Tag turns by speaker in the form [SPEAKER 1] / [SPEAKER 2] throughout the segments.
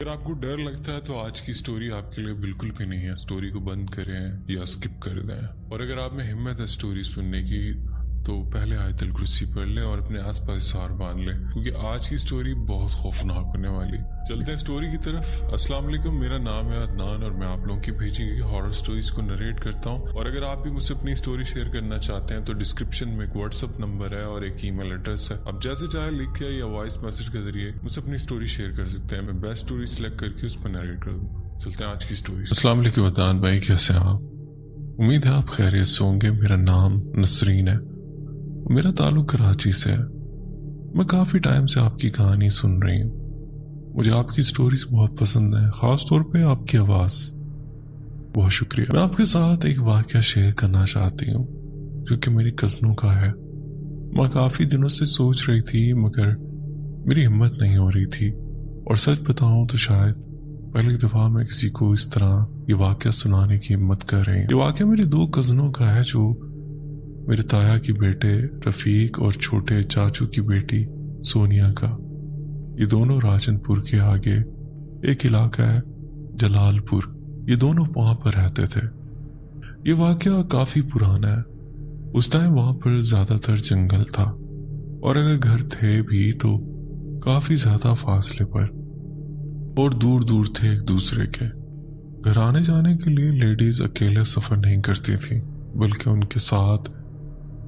[SPEAKER 1] अगर आपको डर लगता है तो आज की स्टोरी आपके लिए बिल्कुल भी नहीं है। स्टोरी को बंद करें या स्किप कर दें। और अगर आप में हिम्मत है स्टोरी सुनने की तो पहले आयतुल कुर्सी पढ़ लें और अपने आसपास हार बांध लें, क्योंकि आज की स्टोरी बहुत खौफनाक होने वाली। चलते हैं स्टोरी की तरफ। अस्सलाम वालेकुम, मेरा नाम है अदनान और मैं आप लोगों की भेजी गई हॉरर स्टोरीज को नरेट करता हूँ। और अगर आप भी मुझसे अपनी स्टोरी शेयर करना चाहते हैं तो डिस्क्रिप्शन में एक व्हाट्सअप नंबर है और एक ईमेल एड्रेस है। आप जैसे चाहे लिख के या वॉइस मैसेज के जरिए मुझसे अपनी स्टोरी शेयर कर सकते हैं। मैं बेस्ट स्टोरी सिलेक्ट करके उस पर नरेट कर दूँ। चलते हैं आज की स्टोरी। अस्सलाम वालेकुम अदनान भाई, कैसे हैं आप? उम्मीद है आप खैरियत से होंगे। मेरा नाम नसरीन है, मेरा ताल्लुक कराची से है। मैं काफ़ी टाइम से आपकी कहानी सुन रही हूँ। मुझे आपकी स्टोरीज बहुत पसंद है, ख़ास तौर पे आपकी आवाज़। बहुत शुक्रिया। मैं आपके साथ एक वाक़या शेयर करना चाहती हूँ जो कि मेरी कज़नों का है। मैं काफ़ी दिनों से सोच रही थी मगर मेरी हिम्मत नहीं हो रही थी। और सच बताऊँ तो शायद पहली दफ़ा मैं किसी को इस तरह ये वाक़या सुनाने की हिम्मत कर रही हूँ। ये वाक़या मेरे दो कज़नों का है, जो मेरे ताया की बेटे रफ़ीक और छोटे चाचू की बेटी सोनिया का। ये दोनों राजनपुर के आगे एक इलाका है जलालपुर, ये दोनों वहाँ पर रहते थे। ये वाक़या काफ़ी पुराना है। उस टाइम वहाँ पर ज़्यादातर जंगल था और अगर घर थे भी तो काफ़ी ज़्यादा फासले पर और दूर दूर थे एक दूसरे के। घर आने जाने के लिए लेडीज़ अकेले सफ़र नहीं करती थी, बल्कि उनके साथ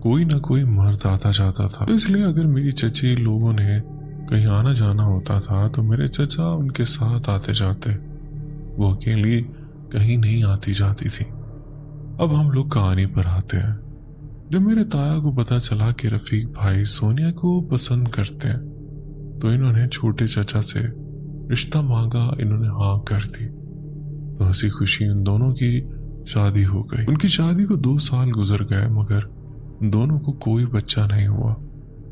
[SPEAKER 1] कोई ना कोई मर्द आता जाता था। तो इसलिए अगर मेरी चची लोगों ने कहीं आना जाना होता था तो मेरे चचा उनके साथ आते जाते, वो अकेली कहीं नहीं आती जाती थी। अब हम लोग कहानी पर आते हैं। जब मेरे ताया को पता चला कि रफ़ीक भाई सोनिया को पसंद करते हैं तो इन्होंने छोटे चचा से रिश्ता मांगा। इन्होंने हाँ कर दी तो हंसी खुशी उन दोनों की शादी हो गई। उनकी शादी को 2 साल गुजर गए मगर दोनों को कोई बच्चा नहीं हुआ।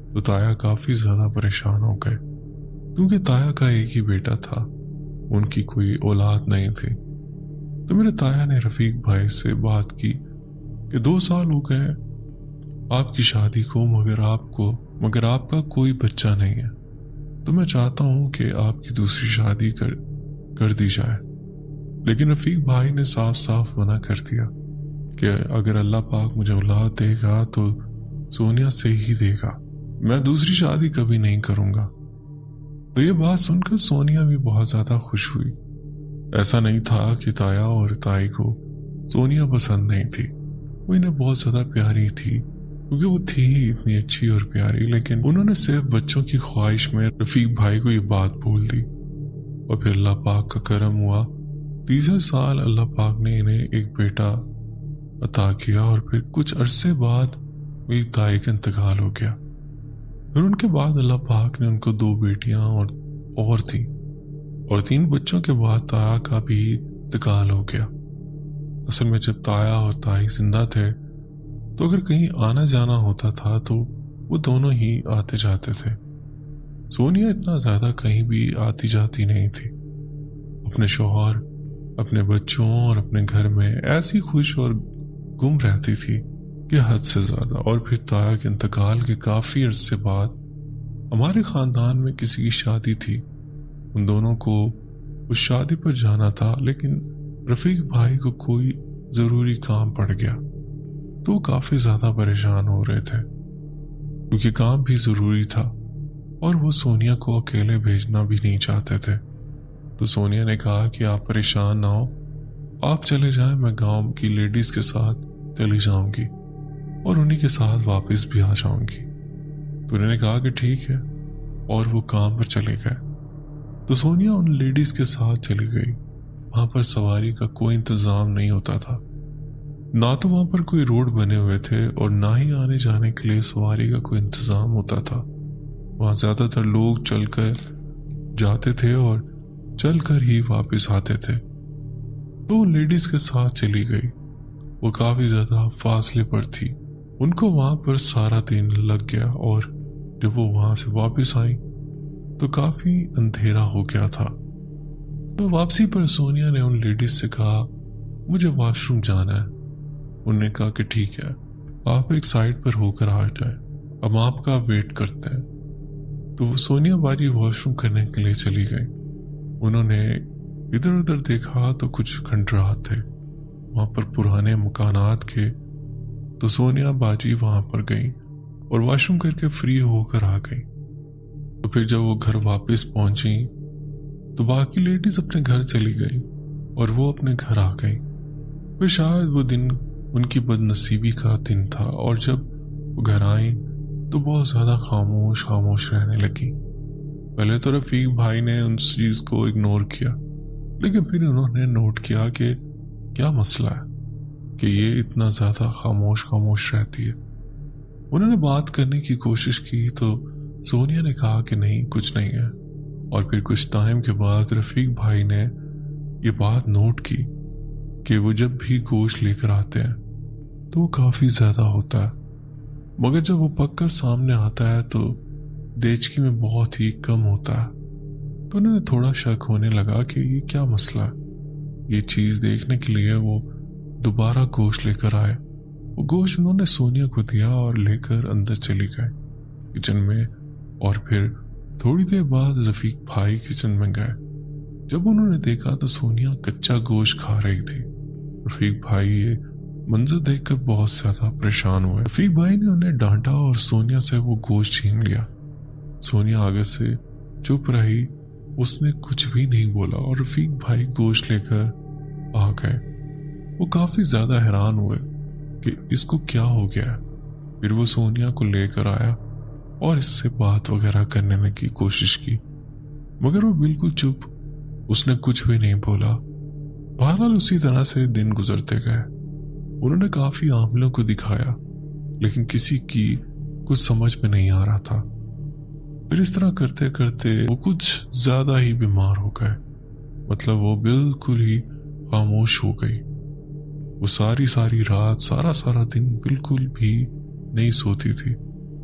[SPEAKER 1] तो ताया काफी ज्यादा परेशान हो गए, क्योंकि ताया का एक ही बेटा था, उनकी कोई औलाद नहीं थी। तो मेरे ताया ने रफ़ीक भाई से बात की कि 2 साल हो गए आपकी शादी को मगर आपका कोई बच्चा नहीं है, तो मैं चाहता हूं कि आपकी दूसरी शादी कर दी जाए। लेकिन रफ़ीक भाई ने साफ साफ मना कर दिया कि अगर अल्लाह पाक मुझे औलाद देगा तो सोनिया से ही देगा, मैं दूसरी शादी कभी नहीं करूंगा। तो ये बात सुनकर सोनिया भी बहुत ज्यादा खुश हुई। ऐसा नहीं था कि ताया और ताई को सोनिया पसंद नहीं थी, वो इन्हें बहुत ज्यादा प्यारी थी, क्योंकि वो थी ही इतनी अच्छी और प्यारी। लेकिन उन्होंने सिर्फ बच्चों की ख्वाहिश में रफ़ीक भाई को ये बात बोल दी। और फिर अल्लाह पाक का करम हुआ, तीसरे साल अल्लाह पाक ने इन्हें एक बेटा अता किया। और फिर कुछ अरसे बाद मेरी ताई का इंतकाल हो गया। फिर उनके बाद अल्लाह पाक ने उनको 2 बेटियां और थी, और 3 बच्चों के बाद ताया का भी इंतकाल हो गया। असल में जब ताया और ताई जिंदा थे तो अगर कहीं आना जाना होता था तो वो दोनों ही आते जाते थे। सोनिया इतना ज्यादा कहीं भी आती जाती नहीं थी। अपने शौहर, अपने बच्चों और अपने घर में ऐसी खुश और गुम रहती थी कि हद से ज्यादा। और फिर ताया के इंतकाल के काफी अरसे बाद हमारे खानदान में किसी की शादी थी। उन दोनों को उस शादी पर जाना था, लेकिन रफ़ीक भाई को कोई जरूरी काम पड़ गया तो वो काफी ज्यादा परेशान हो रहे थे, क्योंकि काम भी जरूरी था और वो सोनिया को अकेले भेजना भी नहीं चाहते थे। तो सोनिया ने कहा कि आप परेशान ना हो, आप चले जाएं, मैं गांव की लेडीज के साथ चली जाऊंगी और उन्हीं के साथ वापस भी आ जाऊंगी। तो उन्होंने कहा कि ठीक है, और वो काम पर चले गए। तो सोनिया उन लेडीज के साथ चली गई। वहां पर सवारी का कोई इंतजाम नहीं होता था, ना तो वहां पर कोई रोड बने हुए थे और ना ही आने जाने के लिए सवारी का कोई इंतजाम होता था। वहां ज्यादातर लोग चलकर जाते थे और चलकर ही वापस आते थे। तो लेडीज के साथ चली गई। वो काफी ज्यादा फासले पर थी, उनको वहां पर सारा दिन लग गया। और जब वो वहां से वापस आई तो काफी अंधेरा हो गया था। तो वापसी पर सोनिया ने उन लेडीज से कहा मुझे वॉशरूम जाना है। उन्होंने कहा कि ठीक है, आप एक साइड पर होकर आ जाए, हम आपका वेट करते हैं। तो सोनिया बाजी वॉशरूम करने के लिए चली गई। انہوں نے ادھر ادھر دیکھا تو کچھ کھنڈرات تھے وہاں پر پرانے مکانات کے. تو سونیا باجی وہاں پر گئی اور واش روم کر کے فری ہو کر آ گئی. تو پھر جب وہ گھر واپس پہنچی تو باقی لیڈیز اپنے گھر چلی گئی اور وہ اپنے گھر آ گئی. پھر شاید وہ دن ان کی بد نصیبی کا دن تھا اور جب وہ گھر آئیں تو بہت زیادہ خاموش رہنے لگی. پہلے تو رفیق بھائی نے ان چیز کو اگنور کیا لیکن پھر انہوں نے نوٹ کیا کہ کیا مسئلہ ہے کہ یہ اتنا زیادہ خاموش رہتی ہے. انہوں نے بات کرنے کی کوشش کی تو سونیا نے کہا کہ نہیں کچھ نہیں ہے. اور پھر کچھ ٹائم کے بعد رفیق بھائی نے یہ بات نوٹ کی کہ وہ جب بھی گوشت لے کر آتے ہیں تو وہ کافی زیادہ ہوتا ہے مگر جب وہ پک کر سامنے آتا ہے تو دیچکی میں بہت ہی کم ہوتا ہے. تو انہوں نے تھوڑا شک ہونے لگا کہ یہ کیا مسئلہ ہے. یہ چیز دیکھنے کے لیے وہ دوبارہ گوشت لے کر آئے. وہ گوشت انہوں نے سونیا کو دیا اور لے کر اندر چلی گئے کچن میں. اور پھر تھوڑی دیر بعد رفیق بھائی کچن میں گئے. جب انہوں نے دیکھا تو سونیا کچا گوشت کھا رہی تھی. رفیق بھائی یہ منظر دیکھ کر بہت زیادہ پریشان ہوئے. رفیق بھائی نے انہیں ڈانٹا اور سونیا سے وہ گوشت چھین لیا. سونیا آگے سے چپ رہی, اس نے کچھ بھی نہیں بولا اور رفیق بھائی گوشت لے کر آ گئے. وہ کافی زیادہ حیران ہوئے کہ اس کو کیا ہو گیا. پھر وہ سونیا کو لے کر آیا اور اس سے بات وغیرہ کرنے کی کوشش کی مگر وہ بالکل چپ, اس نے کچھ بھی نہیں بولا. بہرحال اسی طرح سے دن گزرتے گئے. انہوں نے کافی عاملوں کو دکھایا لیکن کسی کی کچھ سمجھ میں نہیں آ رہا تھا. پھر اس طرح کرتے کرتے وہ کچھ زیادہ ہی بیمار ہو گئے. مطلب وہ بالکل ہی خاموش ہو گئی. وہ ساری رات سارا دن بالکل بھی نہیں سوتی تھی,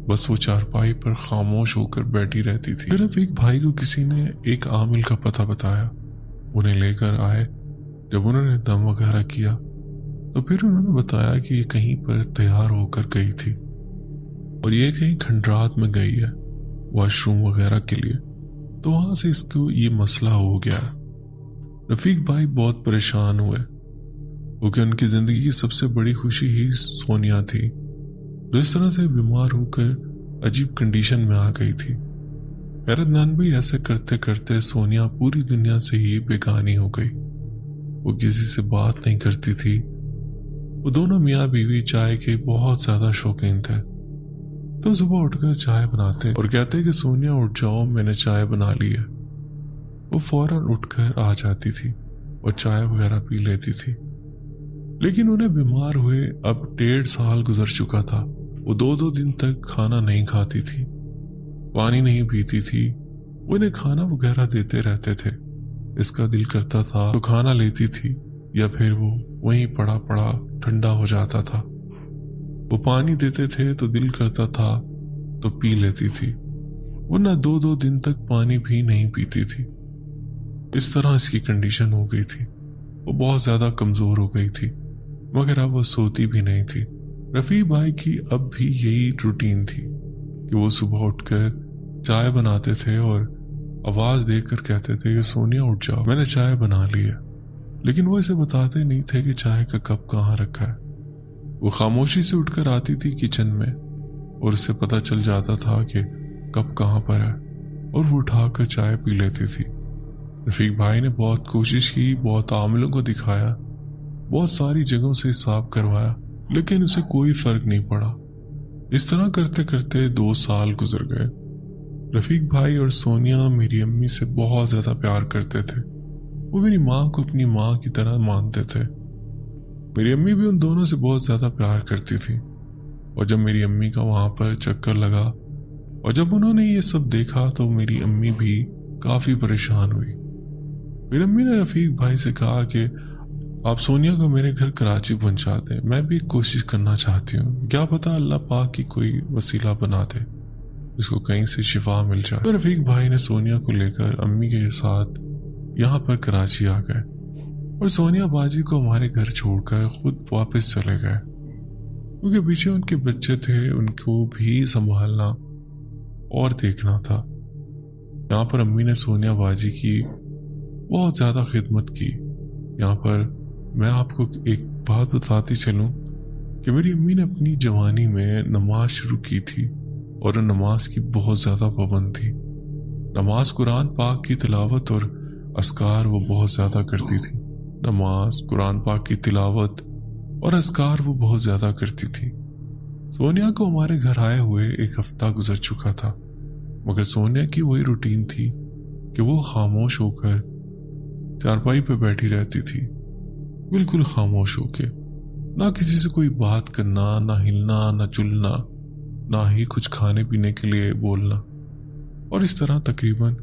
[SPEAKER 1] بس وہ چارپائی پر خاموش ہو کر بیٹھی رہتی تھی. پھر رفیق بھائی کو کسی نے ایک عامل کا پتہ بتایا, انہیں لے کر آئے. جب انہوں نے دم وغیرہ کیا تو پھر انہوں نے بتایا کہ یہ کہیں پر تیار ہو کر گئی تھی اور یہ کہیں کھنڈرات میں گئی ہے واش روم وغیرہ کے لیے, تو وہاں سے اس کو یہ مسئلہ ہو گیا. رفیق بھائی بہت پریشان ہوئے کیونکہ ان کی زندگی کی سب سے بڑی خوشی ہی سونیا تھی جو اس طرح سے بیمار ہو کر عجیب کنڈیشن میں آ گئی تھی. حیرت نانوی ایسے کرتے کرتے سونیا پوری دنیا سے ہی بیگانی ہو گئی. وہ کسی سے بات نہیں کرتی تھی. وہ دونوں میاں بیوی چائے کے بہت زیادہ شوقین تھے. تو صبح اٹھ کر چائے بناتے اور کہتے کہ سونیا اٹھ جاؤ, میں نے چائے بنا لی ہے. وہ فوراً اٹھ کر آ جاتی تھی اور چائے وغیرہ پی لیتی تھی. لیکن انہیں بیمار ہوئے اب 1.5 سال گزر چکا تھا. وہ 2 دن تک کھانا نہیں کھاتی تھی, پانی نہیں پیتی تھی. وہ انہیں کھانا وغیرہ دیتے رہتے تھے. اس کا دل کرتا تھا تو کھانا لیتی تھی یا پھر وہ وہیں پڑا ٹھنڈا ہو جاتا تھا. وہ پانی دیتے تھے تو دل کرتا تھا تو پی لیتی تھی, ورنہ 2 دن تک پانی بھی نہیں پیتی تھی. اس طرح اس کی کنڈیشن ہو گئی تھی. وہ بہت زیادہ کمزور ہو گئی تھی مگر اب وہ سوتی بھی نہیں تھی. رفیق بھائی کی اب بھی یہی روٹین تھی کہ وہ صبح اٹھ کر چائے بناتے تھے اور آواز دے کر کہتے تھے کہ سونیا اٹھ جاؤ, میں نے چائے بنا لی ہے. لیکن وہ اسے بتاتے نہیں تھے کہ چائے کا کپ کہاں رکھا ہے. وہ خاموشی سے اٹھ کر آتی تھی کچن میں اور اسے پتہ چل جاتا تھا کہ کپ کہاں پر ہے اور وہ اٹھا کر چائے پی لیتی تھی. رفیق بھائی نے بہت کوشش کی, بہت عاملوں کو دکھایا, بہت ساری جگہوں سے حساب کروایا لیکن اسے کوئی فرق نہیں پڑا. اس طرح کرتے کرتے 2 سال گزر گئے. رفیق بھائی اور سونیا میری امی سے بہت زیادہ پیار کرتے تھے. وہ میری ماں کو اپنی ماں کی طرح مانتے تھے. میری امی بھی ان دونوں سے بہت زیادہ پیار کرتی تھی. اور جب میری امی کا وہاں پر چکر لگا اور جب انہوں نے یہ سب دیکھا تو میری امی بھی کافی پریشان ہوئی. میری امی نے رفیق بھائی سے کہا کہ آپ سونیا کو میرے گھر کراچی پہنچا دیں, میں بھی ایک کوشش کرنا چاہتی ہوں, کیا پتا اللہ پاک کی کوئی وسیلہ بنا دے, اس کو کہیں سے شفا مل جائے. تو رفیق بھائی نے سونیا کو لے کر امی کے ساتھ یہاں پر کراچی آ گئے اور سونیا باجی کو ہمارے گھر چھوڑ کر خود واپس چلے گئے کیونکہ پیچھے ان کے بچے تھے, ان کو بھی سنبھالنا اور دیکھنا تھا. یہاں پر امی نے سونیا باجی کی بہت زیادہ خدمت کی۔ یہاں پر میں آپ کو ایک بات بتاتی چلوں کہ میری امی نے اپنی جوانی میں نماز شروع کی تھی اور نماز کی بہت زیادہ پابند تھی۔ نماز قرآن پاک کی تلاوت اور اذکار وہ بہت زیادہ کرتی تھی۔ نماز قرآن پاک کی تلاوت اور اذکار وہ بہت زیادہ کرتی تھی۔ سونیا کو ہمارے گھر آئے ہوئے ایک ہفتہ گزر چکا تھا، مگر سونیا کی وہی روٹین تھی کہ وہ خاموش ہو کر چارپائی پہ بیٹھی رہتی تھی، بالکل خاموش ہو کے، نہ کسی سے کوئی بات کرنا، نہ ہلنا، نہ چلنا، نہ ہی کچھ کھانے پینے کے لیے بولنا۔ اور اس طرح تقریباً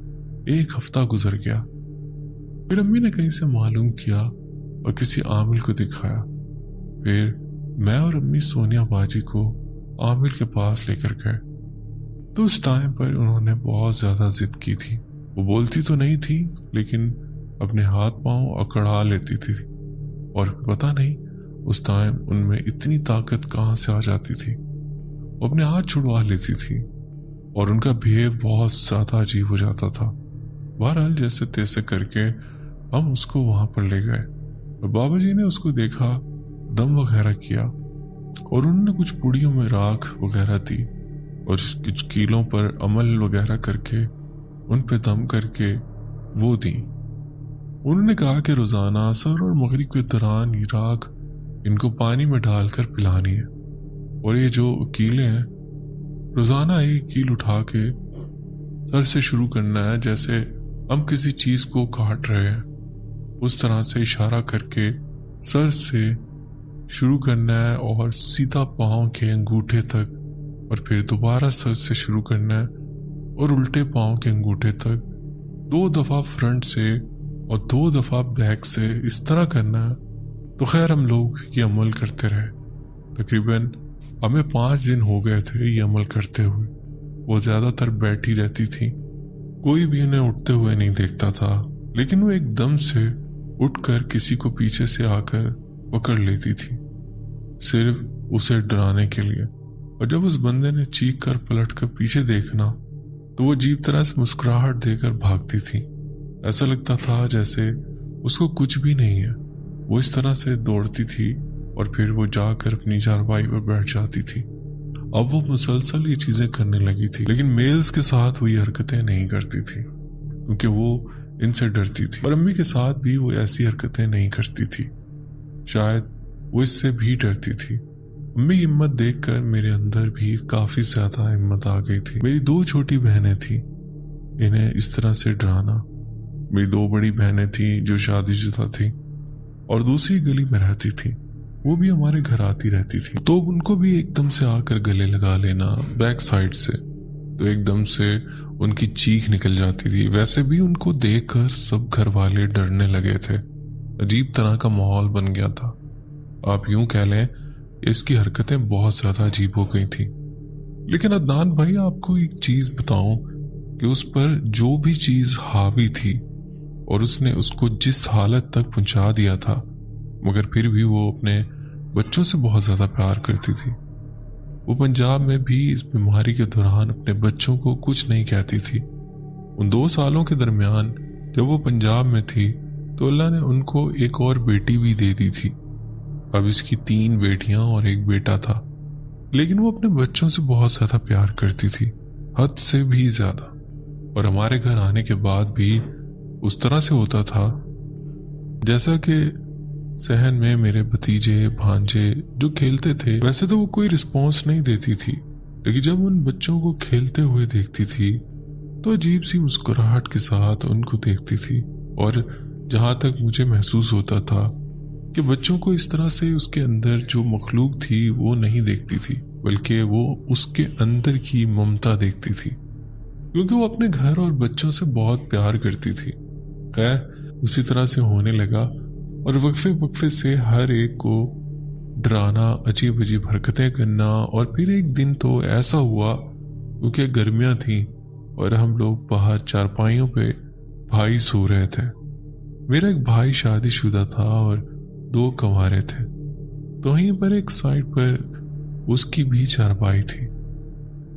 [SPEAKER 1] ایک ہفتہ گزر گیا۔ پھر امی نے کہیں سے معلوم کیا اور کسی عامل کو دکھایا۔ پھر میں اور امی سونیا باجی کو عامل کے پاس لے کر گئے تو اس ٹائم پر انہوں نے بہت زیادہ ضد کی تھی۔ وہ بولتی تو نہیں تھی لیکن اپنے ہاتھ پاؤں اکڑا لیتی تھی، اور پتہ نہیں اس ٹائم ان میں اتنی طاقت کہاں سے آ جاتی تھی۔ وہ اپنے ہاتھ چھڑوا لیتی تھی اور ان کا بہیو بہت زیادہ عجیب ہو جاتا تھا۔ بہرحال جیسے تیسے کر کے ہم اس کو وہاں پر لے گئے اور بابا جی نے اس کو دیکھا، دم وغیرہ کیا، اور انہوں نے کچھ پوڑیوں میں راکھ وغیرہ دی اور کچھ کیلوں پر عمل وغیرہ کر کے ان پہ دم کر کے وہ دی۔ انہوں نے کہا کہ روزانہ سحر اور مغرب کے دوران یہ راکھ ان کو پانی میں ڈال کر پلانی ہے، اور یہ جو کیلے ہیں روزانہ ایک کیل اٹھا کے سر سے شروع کرنا ہے، جیسے ہم کسی چیز کو کاٹ رہے ہیں اس طرح سے اشارہ کر کے سر سے شروع کرنا ہے اور سیدھا پاؤں کے انگوٹھے تک، اور پھر دوبارہ سر سے شروع کرنا ہے اور الٹے پاؤں کے انگوٹھے تک 2 دفعہ فرنٹ سے اور 2 دفعہ بیک سے، اس طرح کرنا ہے۔ تو خیر ہم لوگ یہ عمل کرتے رہے، تقریباً ہمیں 5 دن ہو گئے تھے یہ عمل کرتے ہوئے۔ وہ زیادہ تر بیٹھی رہتی تھی، کوئی بھی انہیں اٹھتے ہوئے نہیں دیکھتا تھا، لیکن وہ ایک دم سے اٹھ کر کسی کو پیچھے سے آ کر پکڑ لیتی تھی، صرف اسے ڈرانے کے لیے۔ اور جب اس بندے نے چیخ کر پلٹ کر پیچھے دیکھنا تو وہ عجیب طرح سے مسکراہٹ دے کر بھاگتی تھی، ایسا لگتا تھا جیسے اس کو کچھ بھی نہیں ہے۔ وہ اس طرح سے دوڑتی تھی اور پھر وہ جا کر اپنی چارپائی پر بیٹھ جاتی تھی۔ اب وہ مسلسل یہ چیزیں کرنے لگی تھی، لیکن میلز کے ساتھ وہ یہ حرکتیں نہیں کرتی تھی کیونکہ وہ ان سے ڈرتی تھی، اور امی کے ساتھ بھی وہ ایسی حرکتیں نہیں کرتی تھی، شاید وہ اس سے بھی ڈرتی تھی۔ امی کی ہمت دیکھ کر میرے اندر بھی کافی زیادہ ہمت آ گئی تھی۔ میری 2 چھوٹی بہنیں تھیں، انہیں اس طرح سے ڈرانا۔ میری 2 بڑی بہنیں تھیں جو شادی شدہ تھیں اور دوسری گلی میں رہتی تھی، وہ بھی ہمارے گھر آتی رہتی تھی، تو ان کو بھی ایک دم سے آ کر گلے لگا لینا بیک سائڈ سے، تو ایک دم سے ان کی چیخ نکل جاتی تھی۔ ویسے بھی ان کو دیکھ کر سب گھر والے ڈرنے لگے تھے، عجیب طرح کا ماحول بن گیا تھا۔ آپ یوں کہہ لیں اس کی حرکتیں بہت زیادہ عجیب ہو گئی تھیں۔ لیکن عدنان بھائی آپ کو ایک چیز بتاؤں کہ اس پر جو بھی چیز حاوی تھی اور اس نے اس کو جس حالت تک پہنچا دیا تھا، مگر پھر بھی وہ اپنے بچوں سے بہت زیادہ پیار کرتی تھی۔ وہ پنجاب میں بھی اس بیماری کے دوران اپنے بچوں کو کچھ نہیں کہتی تھی۔ ان 2 سالوں کے درمیان جب وہ پنجاب میں تھی تو اللہ نے ان کو ایک اور بیٹی بھی دے دی تھی۔ اب اس کی 3 بیٹیاں اور 1 بیٹا تھا، لیکن وہ اپنے بچوں سے بہت زیادہ پیار کرتی تھی، حد سے بھی زیادہ۔ اور ہمارے گھر آنے کے بعد بھی اس طرح سے ہوتا تھا جیسا کہ صحن میں میرے بھتیجے بھانجے جو کھیلتے تھے، ویسے تو وہ کوئی رسپانس نہیں دیتی تھی، لیکن جب ان بچوں کو کھیلتے ہوئے دیکھتی تھی تو عجیب سی مسکراہٹ کے ساتھ ان کو دیکھتی تھی۔ اور جہاں تک مجھے محسوس ہوتا تھا کہ بچوں کو اس طرح سے اس کے اندر جو مخلوق تھی وہ نہیں دیکھتی تھی، بلکہ وہ اس کے اندر کی ممتا دیکھتی تھی، کیونکہ وہ اپنے گھر اور بچوں سے بہت پیار کرتی تھی۔ خیر اسی طرح سے ہونے لگا، اور وقفے وقفے سے ہر ایک کو ڈرانا، عجیب عجیب حرکتیں کرنا۔ اور پھر ایک دن تو ایسا ہوا، کیونکہ گرمیاں تھیں اور ہم لوگ باہر چارپائیوں پہ بھائی سو رہے تھے۔ میرا ایک بھائی شادی شدہ تھا اور 2 کنوارے تھے، تو وہیں پر ایک سائڈ پر اس کی بھی چارپائی تھی۔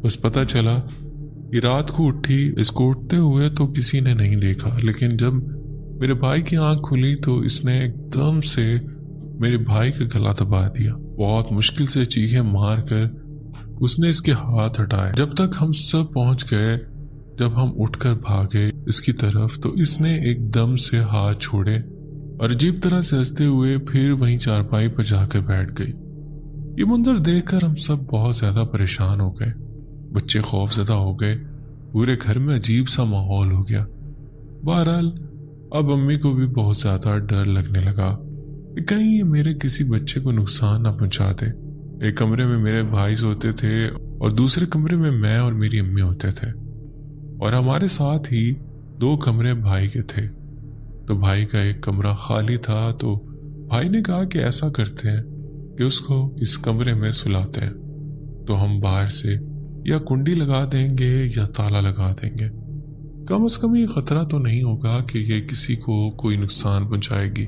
[SPEAKER 1] بس پتہ چلا یہ رات کو اٹھی، اس کو اٹھتے ہوئے تو کسی نے نہیں دیکھا، لیکن جب میرے بھائی کی آنکھ کھلی تو اس نے ایک دم سے میرے بھائی کا گلا دبا دیا. بہت مشکل سے چیخیں مار کر اس نے اس کے ہاتھ ہٹائے. جب تک ہم سب پہنچ گئے، جب ہم اٹھ کر بھاگے اس کی طرف، تو اس نے ایک دم سے ہاتھ چھوڑے اور عجیب طرح سے ہنستے ہوئے پھر وہیں چارپائی پر جا کر بیٹھ گئی. یہ منظر دیکھ کر ہم سب بہت زیادہ پریشان ہو گئے. بچے خوف زدہ ہو گئے. پورے گھر میں عجیب سا ماحول ہو گیا. بہرحال اب امی کو بھی بہت زیادہ ڈر لگنے لگا کہ کہیں یہ میرے کسی بچے کو نقصان نہ پہنچا دے. ایک کمرے میں میرے بھائی سوتے تھے اور دوسرے کمرے میں میں اور میری امی ہوتے تھے، اور ہمارے ساتھ ہی 2 کمرے بھائی کے تھے. تو بھائی کا ایک کمرہ خالی تھا، تو بھائی نے کہا کہ ایسا کرتے ہیں کہ اس کو اس کمرے میں سلاتے ہیں، تو ہم باہر سے یا کنڈی لگا دیں گے یا تالا لگا دیں گے. کم از کم یہ خطرہ تو نہیں ہوگا کہ یہ کسی کو کوئی نقصان پہنچائے گی.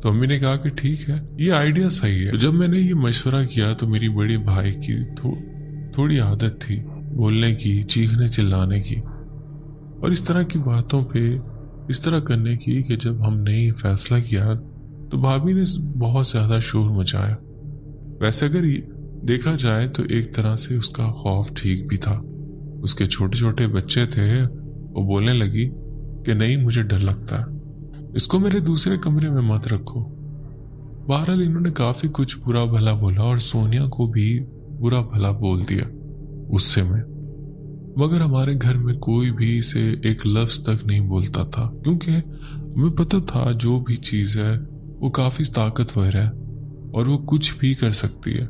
[SPEAKER 1] تو امی نے کہا کہ ٹھیک ہے، یہ آئیڈیا صحیح ہے. جب میں نے یہ مشورہ کیا تو میری بڑی بھائی کی تھوڑی عادت تھی بولنے کی، چیخنے چلانے کی اور اس طرح کی باتوں پہ اس طرح کرنے کی کہ جب ہم نے یہ فیصلہ کیا تو بھابھی نے بہت زیادہ شور مچایا. ویسے اگر دیکھا جائے تو ایک طرح سے اس کا خوف ٹھیک بھی تھا. اس کے چھوٹے چھوٹے بچے تھے، وہ بولنے لگی کہ نہیں، مجھے ڈر لگتا ہے، اس کو میرے دوسرے کمرے میں مت رکھو. بہرحال انہوں نے کافی کچھ برا بھلا بولا اور سونیا کو بھی برا بھلا بول دیا غصے میں، مگر ہمارے گھر میں کوئی بھی اسے ایک لفظ تک نہیں بولتا تھا، کیونکہ ہمیں پتہ تھا جو بھی چیز ہے وہ کافی طاقتور ہے اور وہ کچھ بھی کر سکتی ہے.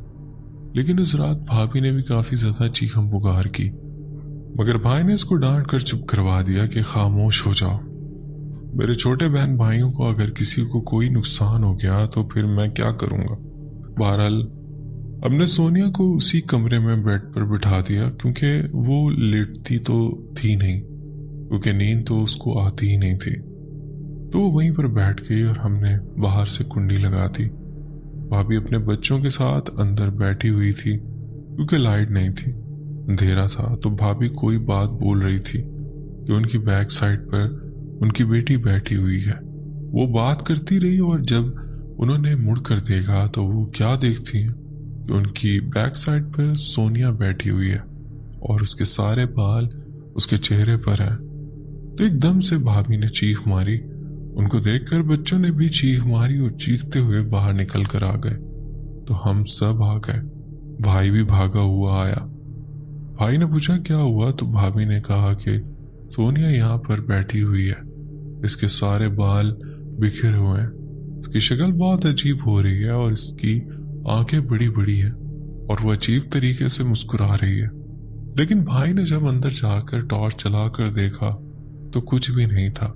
[SPEAKER 1] لیکن اس رات بھابھی نے بھی کافی زیادہ چیخم پکار کی، مگر بھائی نے اس کو ڈانٹ کر چپ کروا دیا کہ خاموش ہو جاؤ. میرے چھوٹے بہن بھائیوں کو اگر کسی کو کوئی نقصان ہو گیا تو پھر میں کیا کروں گا. بہرحال ہم نے سونیا کو اسی کمرے میں بیڈ پر بٹھا دیا، کیونکہ وہ لیٹتی تو تھی نہیں، کیونکہ نیند تو اس کو آتی ہی نہیں تھی. تو وہ وہیں پر بیٹھ گئی اور ہم نے باہر سے کنڈی لگا دی. بھابھی اپنے بچوں کے ساتھ اندر بیٹھی ہوئی تھی، کیونکہ لائٹ نہیں تھی، اندھیرا تھا. تو بھابھی کوئی بات بول رہی تھی کہ ان کی بیک سائڈ پر ان کی بیٹی بیٹھی ہوئی ہے. وہ بات کرتی رہی اور جب انہوں نے مڑ کر دیکھا تو وہ کیا دیکھتی ہیں کہ ان کی بیک سائڈ پر سونیا بیٹھی ہوئی ہے اور اس کے سارے بال اس کے چہرے پر ہیں. تو ایک دم سے بھابھی نے چیخ ماری. ان کو دیکھ کر بچوں نے بھی چیخ ماری اور چیختے ہوئے باہر نکل کر آ گئے. تو ہم سب آ گئے. بھائی بھی بھاگا ہوا آیا. بھائی نے پوچھا کیا ہوا، تو بھابھی نے کہا کہ سونیا یہاں پر بیٹھی ہوئی ہے، اس کے سارے بال بکھرے ہوئے ہیں، اس کی شکل بہت عجیب ہو رہی ہے اور اس کی آنکھیں بڑی بڑی ہیں اور وہ عجیب طریقے سے مسکرا رہی ہے. لیکن بھائی نے جب اندر جا کر ٹارچ چلا کر دیکھا تو کچھ بھی نہیں تھا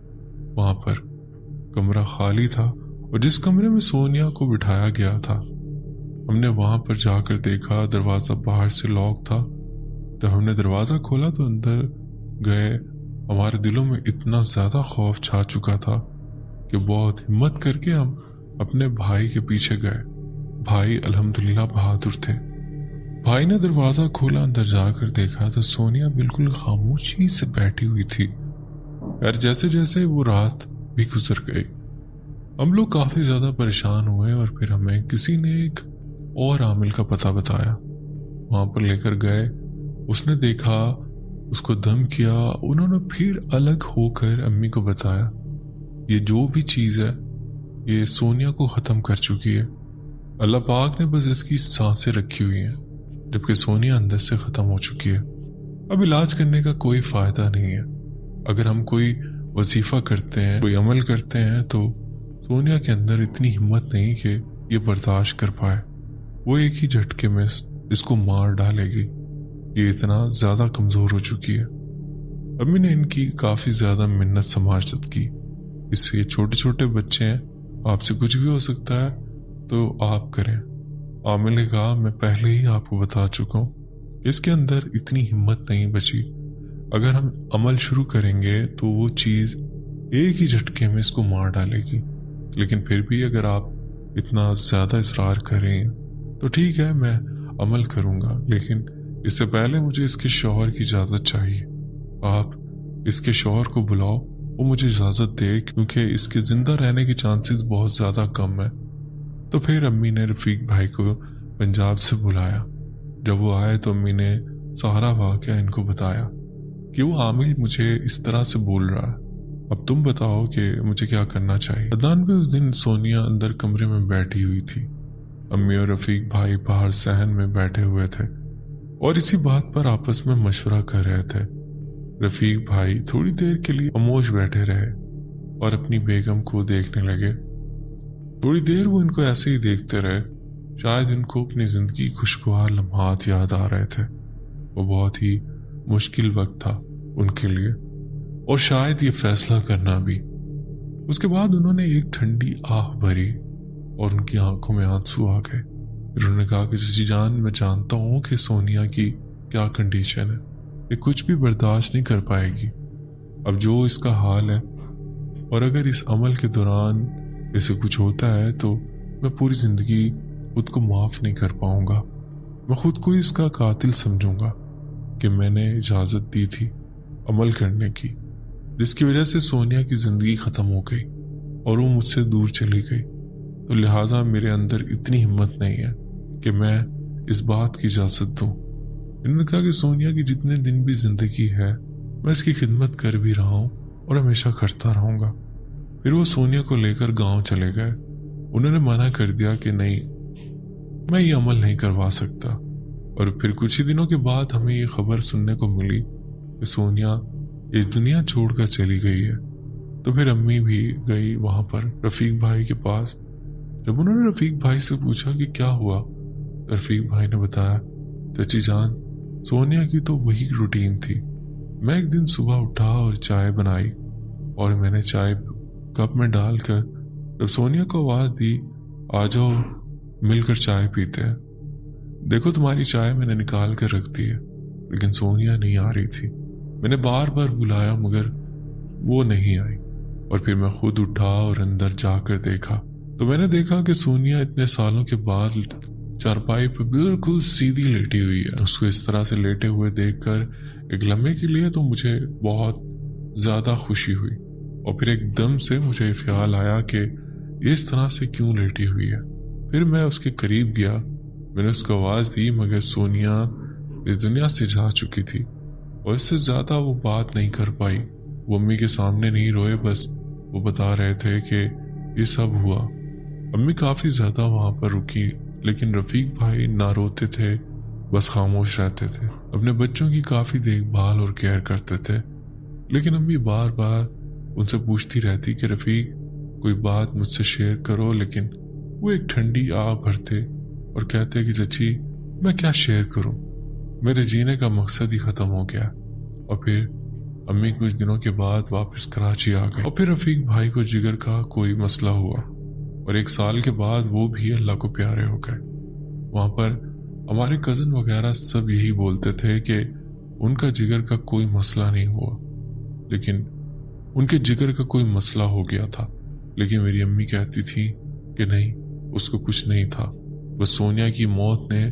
[SPEAKER 1] وہاں پر. کمرہ خالی تھا اور جس کمرے میں سونیا کو بٹھایا گیا تھا ہم نے وہاں پر جا کر دیکھا دروازہ باہر سے لاک تھا. جب ہم نے دروازہ کھولا تو اندر گئے. ہمارے دلوں میں اتنا زیادہ خوف چھا چکا تھا کہ بہت ہمت کر کے ہم اپنے بھائی کے پیچھے گئے. بھائی الحمدللہ بہادر تھے. بھائی نے دروازہ کھولا، اندر جا کر دیکھا تو سونیا بالکل خاموشی سے بیٹھی ہوئی تھی. اور جیسے جیسے وہ رات بھی گزر گئی ہم لوگ کافی زیادہ پریشان ہوئے اور پھر ہمیں کسی نے ایک اور عامل کا پتہ بتایا. وہاں پر لے کر گئے، اس نے دیکھا، اس کو دم کیا. انہوں نے پھر الگ ہو کر امی کو بتایا یہ جو بھی چیز ہے یہ سونیا کو ختم کر چکی ہے. اللہ پاک نے بس اس کی سانسیں رکھی ہوئی ہیں، جبکہ سونیا اندر سے ختم ہو چکی ہے. اب علاج کرنے کا کوئی فائدہ نہیں ہے. اگر ہم کوئی وظیفہ کرتے ہیں، کوئی عمل کرتے ہیں تو سونیا کے اندر اتنی ہمت نہیں کہ یہ برداشت کر پائے. وہ ایک ہی جھٹکے میں اس کو مار ڈالے گی. یہ اتنا زیادہ کمزور ہو چکی ہے. امی نے ان کی کافی زیادہ منت سماجت کی. اس سے چھوٹے چھوٹے بچے ہیں، آپ سے کچھ بھی ہو سکتا ہے تو آپ کریں. عامل نے کہا میں پہلے ہی آپ کو بتا چکا ہوں کہ اس کے اندر اتنی ہمت نہیں بچی. اگر ہم عمل شروع کریں گے تو وہ چیز ایک ہی جھٹکے میں اس کو مار ڈالے گی. لیکن پھر بھی اگر آپ اتنا زیادہ اصرار کریں تو ٹھیک ہے، میں عمل کروں گا، لیکن اس سے پہلے مجھے اس کے شوہر کی اجازت چاہیے. آپ اس کے شوہر کو بلاؤ وہ مجھے اجازت دے کیونکہ اس کے زندہ رہنے کے چانسز بہت زیادہ کم ہیں۔ تو پھر امی نے رفیق بھائی کو پنجاب سے بلایا۔ جب وہ آئے تو امی نے سارا واقعہ ان کو بتایا کہ وہ عامل مجھے اس طرح سے بول رہا ہے، اب تم بتاؤ کہ مجھے کیا کرنا چاہیے۔ عدنان پہ اس دن سونیا اندر کمرے میں بیٹھی ہوئی تھی، امی اور رفیق بھائی باہر صحن میں بیٹھے ہوئے تھے اور اسی بات پر آپس میں مشورہ کر رہے تھے۔ رفیق بھائی تھوڑی دیر کے لیے خاموش بیٹھے رہے اور اپنی بیگم کو دیکھنے لگے۔ تھوڑی دیر وہ ان کو ایسے ہی دیکھتے رہے، شاید ان کو اپنی زندگی خوشگوار لمحات یاد آ رہے تھے۔ وہ بہت ہی مشکل وقت تھا ان کے لیے اور شاید یہ فیصلہ کرنا بھی۔ اس کے بعد انہوں نے ایک ٹھنڈی آہ بھری اور ان کی آنکھوں میں آنسو آ گئے۔ انہوں نے کہا کہ چچی جان، میں جانتا ہوں کہ سونیا کی کیا کنڈیشن ہے، یہ کچھ بھی برداشت نہیں کر پائے گی۔ اب جو اس کا حال ہے اور اگر اس عمل کے دوران اسے کچھ ہوتا ہے تو میں پوری زندگی خود کو معاف نہیں کر پاؤں گا۔ میں خود کو اس کا قاتل سمجھوں گا کہ میں نے اجازت دی تھی عمل کرنے کی، جس کی وجہ سے سونیا کی زندگی ختم ہو گئی اور وہ مجھ سے دور چلی گئی۔ تو لہٰذا میرے اندر اتنی ہمت نہیں ہے کہ میں اس بات کی اجازت دوں۔ انہوں نے کہا کہ سونیا کی جتنے دن بھی زندگی ہے میں اس کی خدمت کر بھی رہا ہوں اور ہمیشہ کرتا رہوں گا۔ پھر وہ سونیا کو لے کر گاؤں چلے گئے۔ انہوں نے منع کر دیا کہ نہیں، میں یہ عمل نہیں کروا سکتا۔ اور پھر کچھ ہی دنوں کے بعد ہمیں یہ خبر سننے کو ملی کہ سونیا اس دنیا چھوڑ کر چلی گئی ہے۔ تو پھر امی بھی گئی وہاں پر رفیق بھائی کے پاس۔ جب انہوں نے رفیق بھائی سے پوچھا کہ کیا ہوا، تو رفیق بھائی نے بتایا، چچی جان، سونیا کی تو وہی روٹین تھی۔ میں ایک دن صبح اٹھا اور چائے بنائی اور میں نے چائے کپ میں ڈال کر جب سونیا کو آواز دی، آ جاؤ مل کر چائے پیتے ہیں، دیکھو تمہاری چائے میں نے نکال کر رکھ دی ہے، لیکن سونیا نہیں آ رہی تھی۔ میں نے بار بار بلایا مگر وہ نہیں آئی، اور پھر میں خود اٹھا اور اندر جا کر دیکھا تو میں نے دیکھا کہ سونیا اتنے سالوں کے بعد چارپائی پہ بالکل سیدھی لیٹی ہوئی ہے۔ اس کو اس طرح سے لیٹے ہوئے دیکھ کر ایک لمحے کے لیے تو مجھے بہت زیادہ خوشی ہوئی، اور پھر ایک دم سے مجھے خیال آیا کہ یہ اس طرح سے کیوں لیٹی ہوئی ہے۔ پھر میں اس کے قریب گیا، میں نے اس کو آواز دی مگر سونیا اس دنیا سے جا چکی تھی اور اس سے زیادہ وہ بات نہیں کر پائی۔ وہ امی کے سامنے نہیں روئے، بس وہ بتا رہے تھے کہ یہ سب ہوا۔ امی کافی زیادہ وہاں پر رکی، لیکن رفیق بھائی نہ روتے تھے، بس خاموش رہتے تھے۔ اپنے بچوں کی کافی دیکھ بھال اور کیئر کرتے تھے، لیکن امی بار بار ان سے پوچھتی رہتی کہ رفیق کوئی بات مجھ سے شیئر کرو، لیکن وہ ایک ٹھنڈی آہ بھرتے اور کہتے کہ چچی میں کیا شیئر کروں، میرے جینے کا مقصد ہی ختم ہو گیا۔ اور پھر امی کچھ دنوں کے بعد واپس کراچی آ گئی، اور پھر رفیق بھائی کو جگر کا کوئی مسئلہ ہوا اور 1 سال کے بعد وہ بھی اللہ کو پیارے ہو گئے۔ وہاں پر ہمارے کزن وغیرہ سب یہی بولتے تھے کہ ان کا جگر کا کوئی مسئلہ نہیں ہوا، لیکن ان کے جگر کا کوئی مسئلہ ہو گیا تھا۔ لیکن میری امی کہتی تھی کہ نہیں، اس کو کچھ نہیں تھا، بس سونیا کی موت نے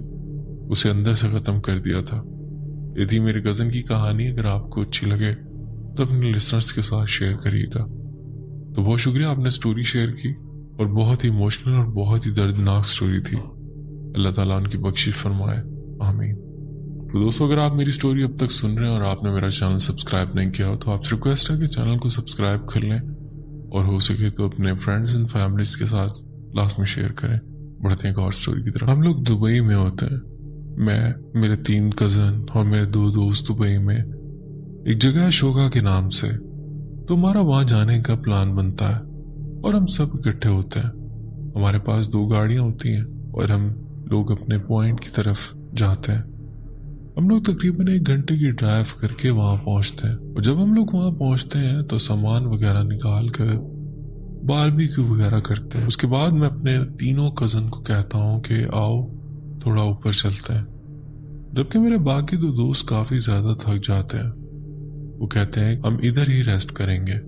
[SPEAKER 1] اسے اندر سے ختم کر دیا تھا۔ یہ تھی میرے کزن کی کہانی۔ اگر آپ کو اچھی لگے تو اپنے لسنرز کے ساتھ شیئر کریے گا۔ تو بہت شکریہ، آپ نے سٹوری شیئر کی اور بہت ہی ایموشنل اور بہت ہی دردناک سٹوری تھی۔ اللہ تعالیٰ ان کی بخشش فرمائے، آمین۔ تو دوستو، اگر آپ میری سٹوری اب تک سن رہے ہیں اور آپ نے میرا چینل سبسکرائب نہیں کیا ہو تو آپ سے ریکویسٹ ہے کہ چینل کو سبسکرائب کر لیں، اور ہو سکے تو اپنے فرینڈز اینڈ فیملیز کے ساتھ لاسٹ میں شیئر کریں۔ بڑھتے ہیں ایک اور سٹوری کی طرف۔ ہم لوگ دبئی میں ہوتے ہیں، میں، میرے 3 کزن اور میرے 2 دوست دبئی میں ایک جگہ ہے شوگا کے نام سے۔ تو ہمارا وہاں جانے کا پلان بنتا ہے اور ہم سب اکٹھے ہوتے ہیں۔ ہمارے پاس 2 گاڑیاں ہوتی ہیں اور ہم لوگ اپنے پوائنٹ کی طرف جاتے ہیں۔ ہم لوگ تقریباً 1 گھنٹے کی ڈرائیو کر کے وہاں پہنچتے ہیں، اور جب ہم لوگ وہاں پہنچتے ہیں تو سامان وغیرہ نکال کر باربیکیو وغیرہ کرتے ہیں۔ اس کے بعد میں اپنے 3 کزن کو کہتا ہوں کہ آؤ تھوڑا اوپر چلتے ہیں، جبکہ میرے باقی 2 دوست کافی زیادہ تھک جاتے ہیں۔ وہ کہتے ہیں ہم ادھر ہی ریسٹ کریں گے،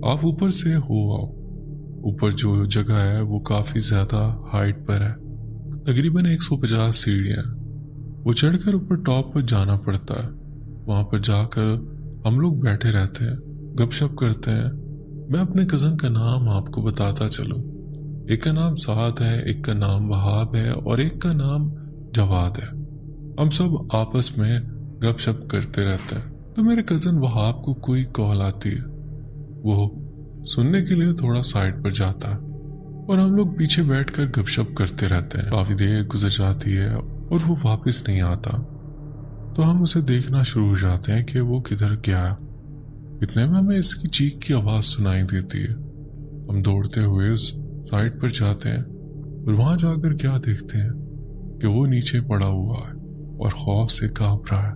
[SPEAKER 1] آپ اوپر سے ہو آؤ۔ اوپر جو جگہ ہے وہ کافی زیادہ ہائٹ پر ہے، تقریباً 150 سیڑھیاں، وہ چڑھ کر اوپر ٹاپ پر جانا پڑتا ہے۔ وہاں پر جا کر ہم لوگ بیٹھے رہتے ہیں गप शप करते हैं। मैं अपने कज़न का नाम आपको बताता चलूं। एक का नाम साद है, एक का नाम वहाब है और एक का नाम जवाद है। हम सब आपस में गप शप करते रहते हैं। तो मेरे कज़न वहाब को कोई कॉल आती है। वो सुनने के लिए थोड़ा साइड पर जाता है और हम लोग पीछे बैठकर गपशप करते रहते हैं। काफी देर गुजर जाती है और वो वापस नहीं आता। तो हम उसे देखना शुरू हो जाते हैं कि वो किधर गया। इतने में हमें इसकी चीख की आवाज सुनाई देती है। हम दौड़ते हुए उस साइड पर जाते हैं और वहां जाकर क्या देखते हैं कि वो नीचे पड़ा हुआ है और खौफ से कांप रहा है।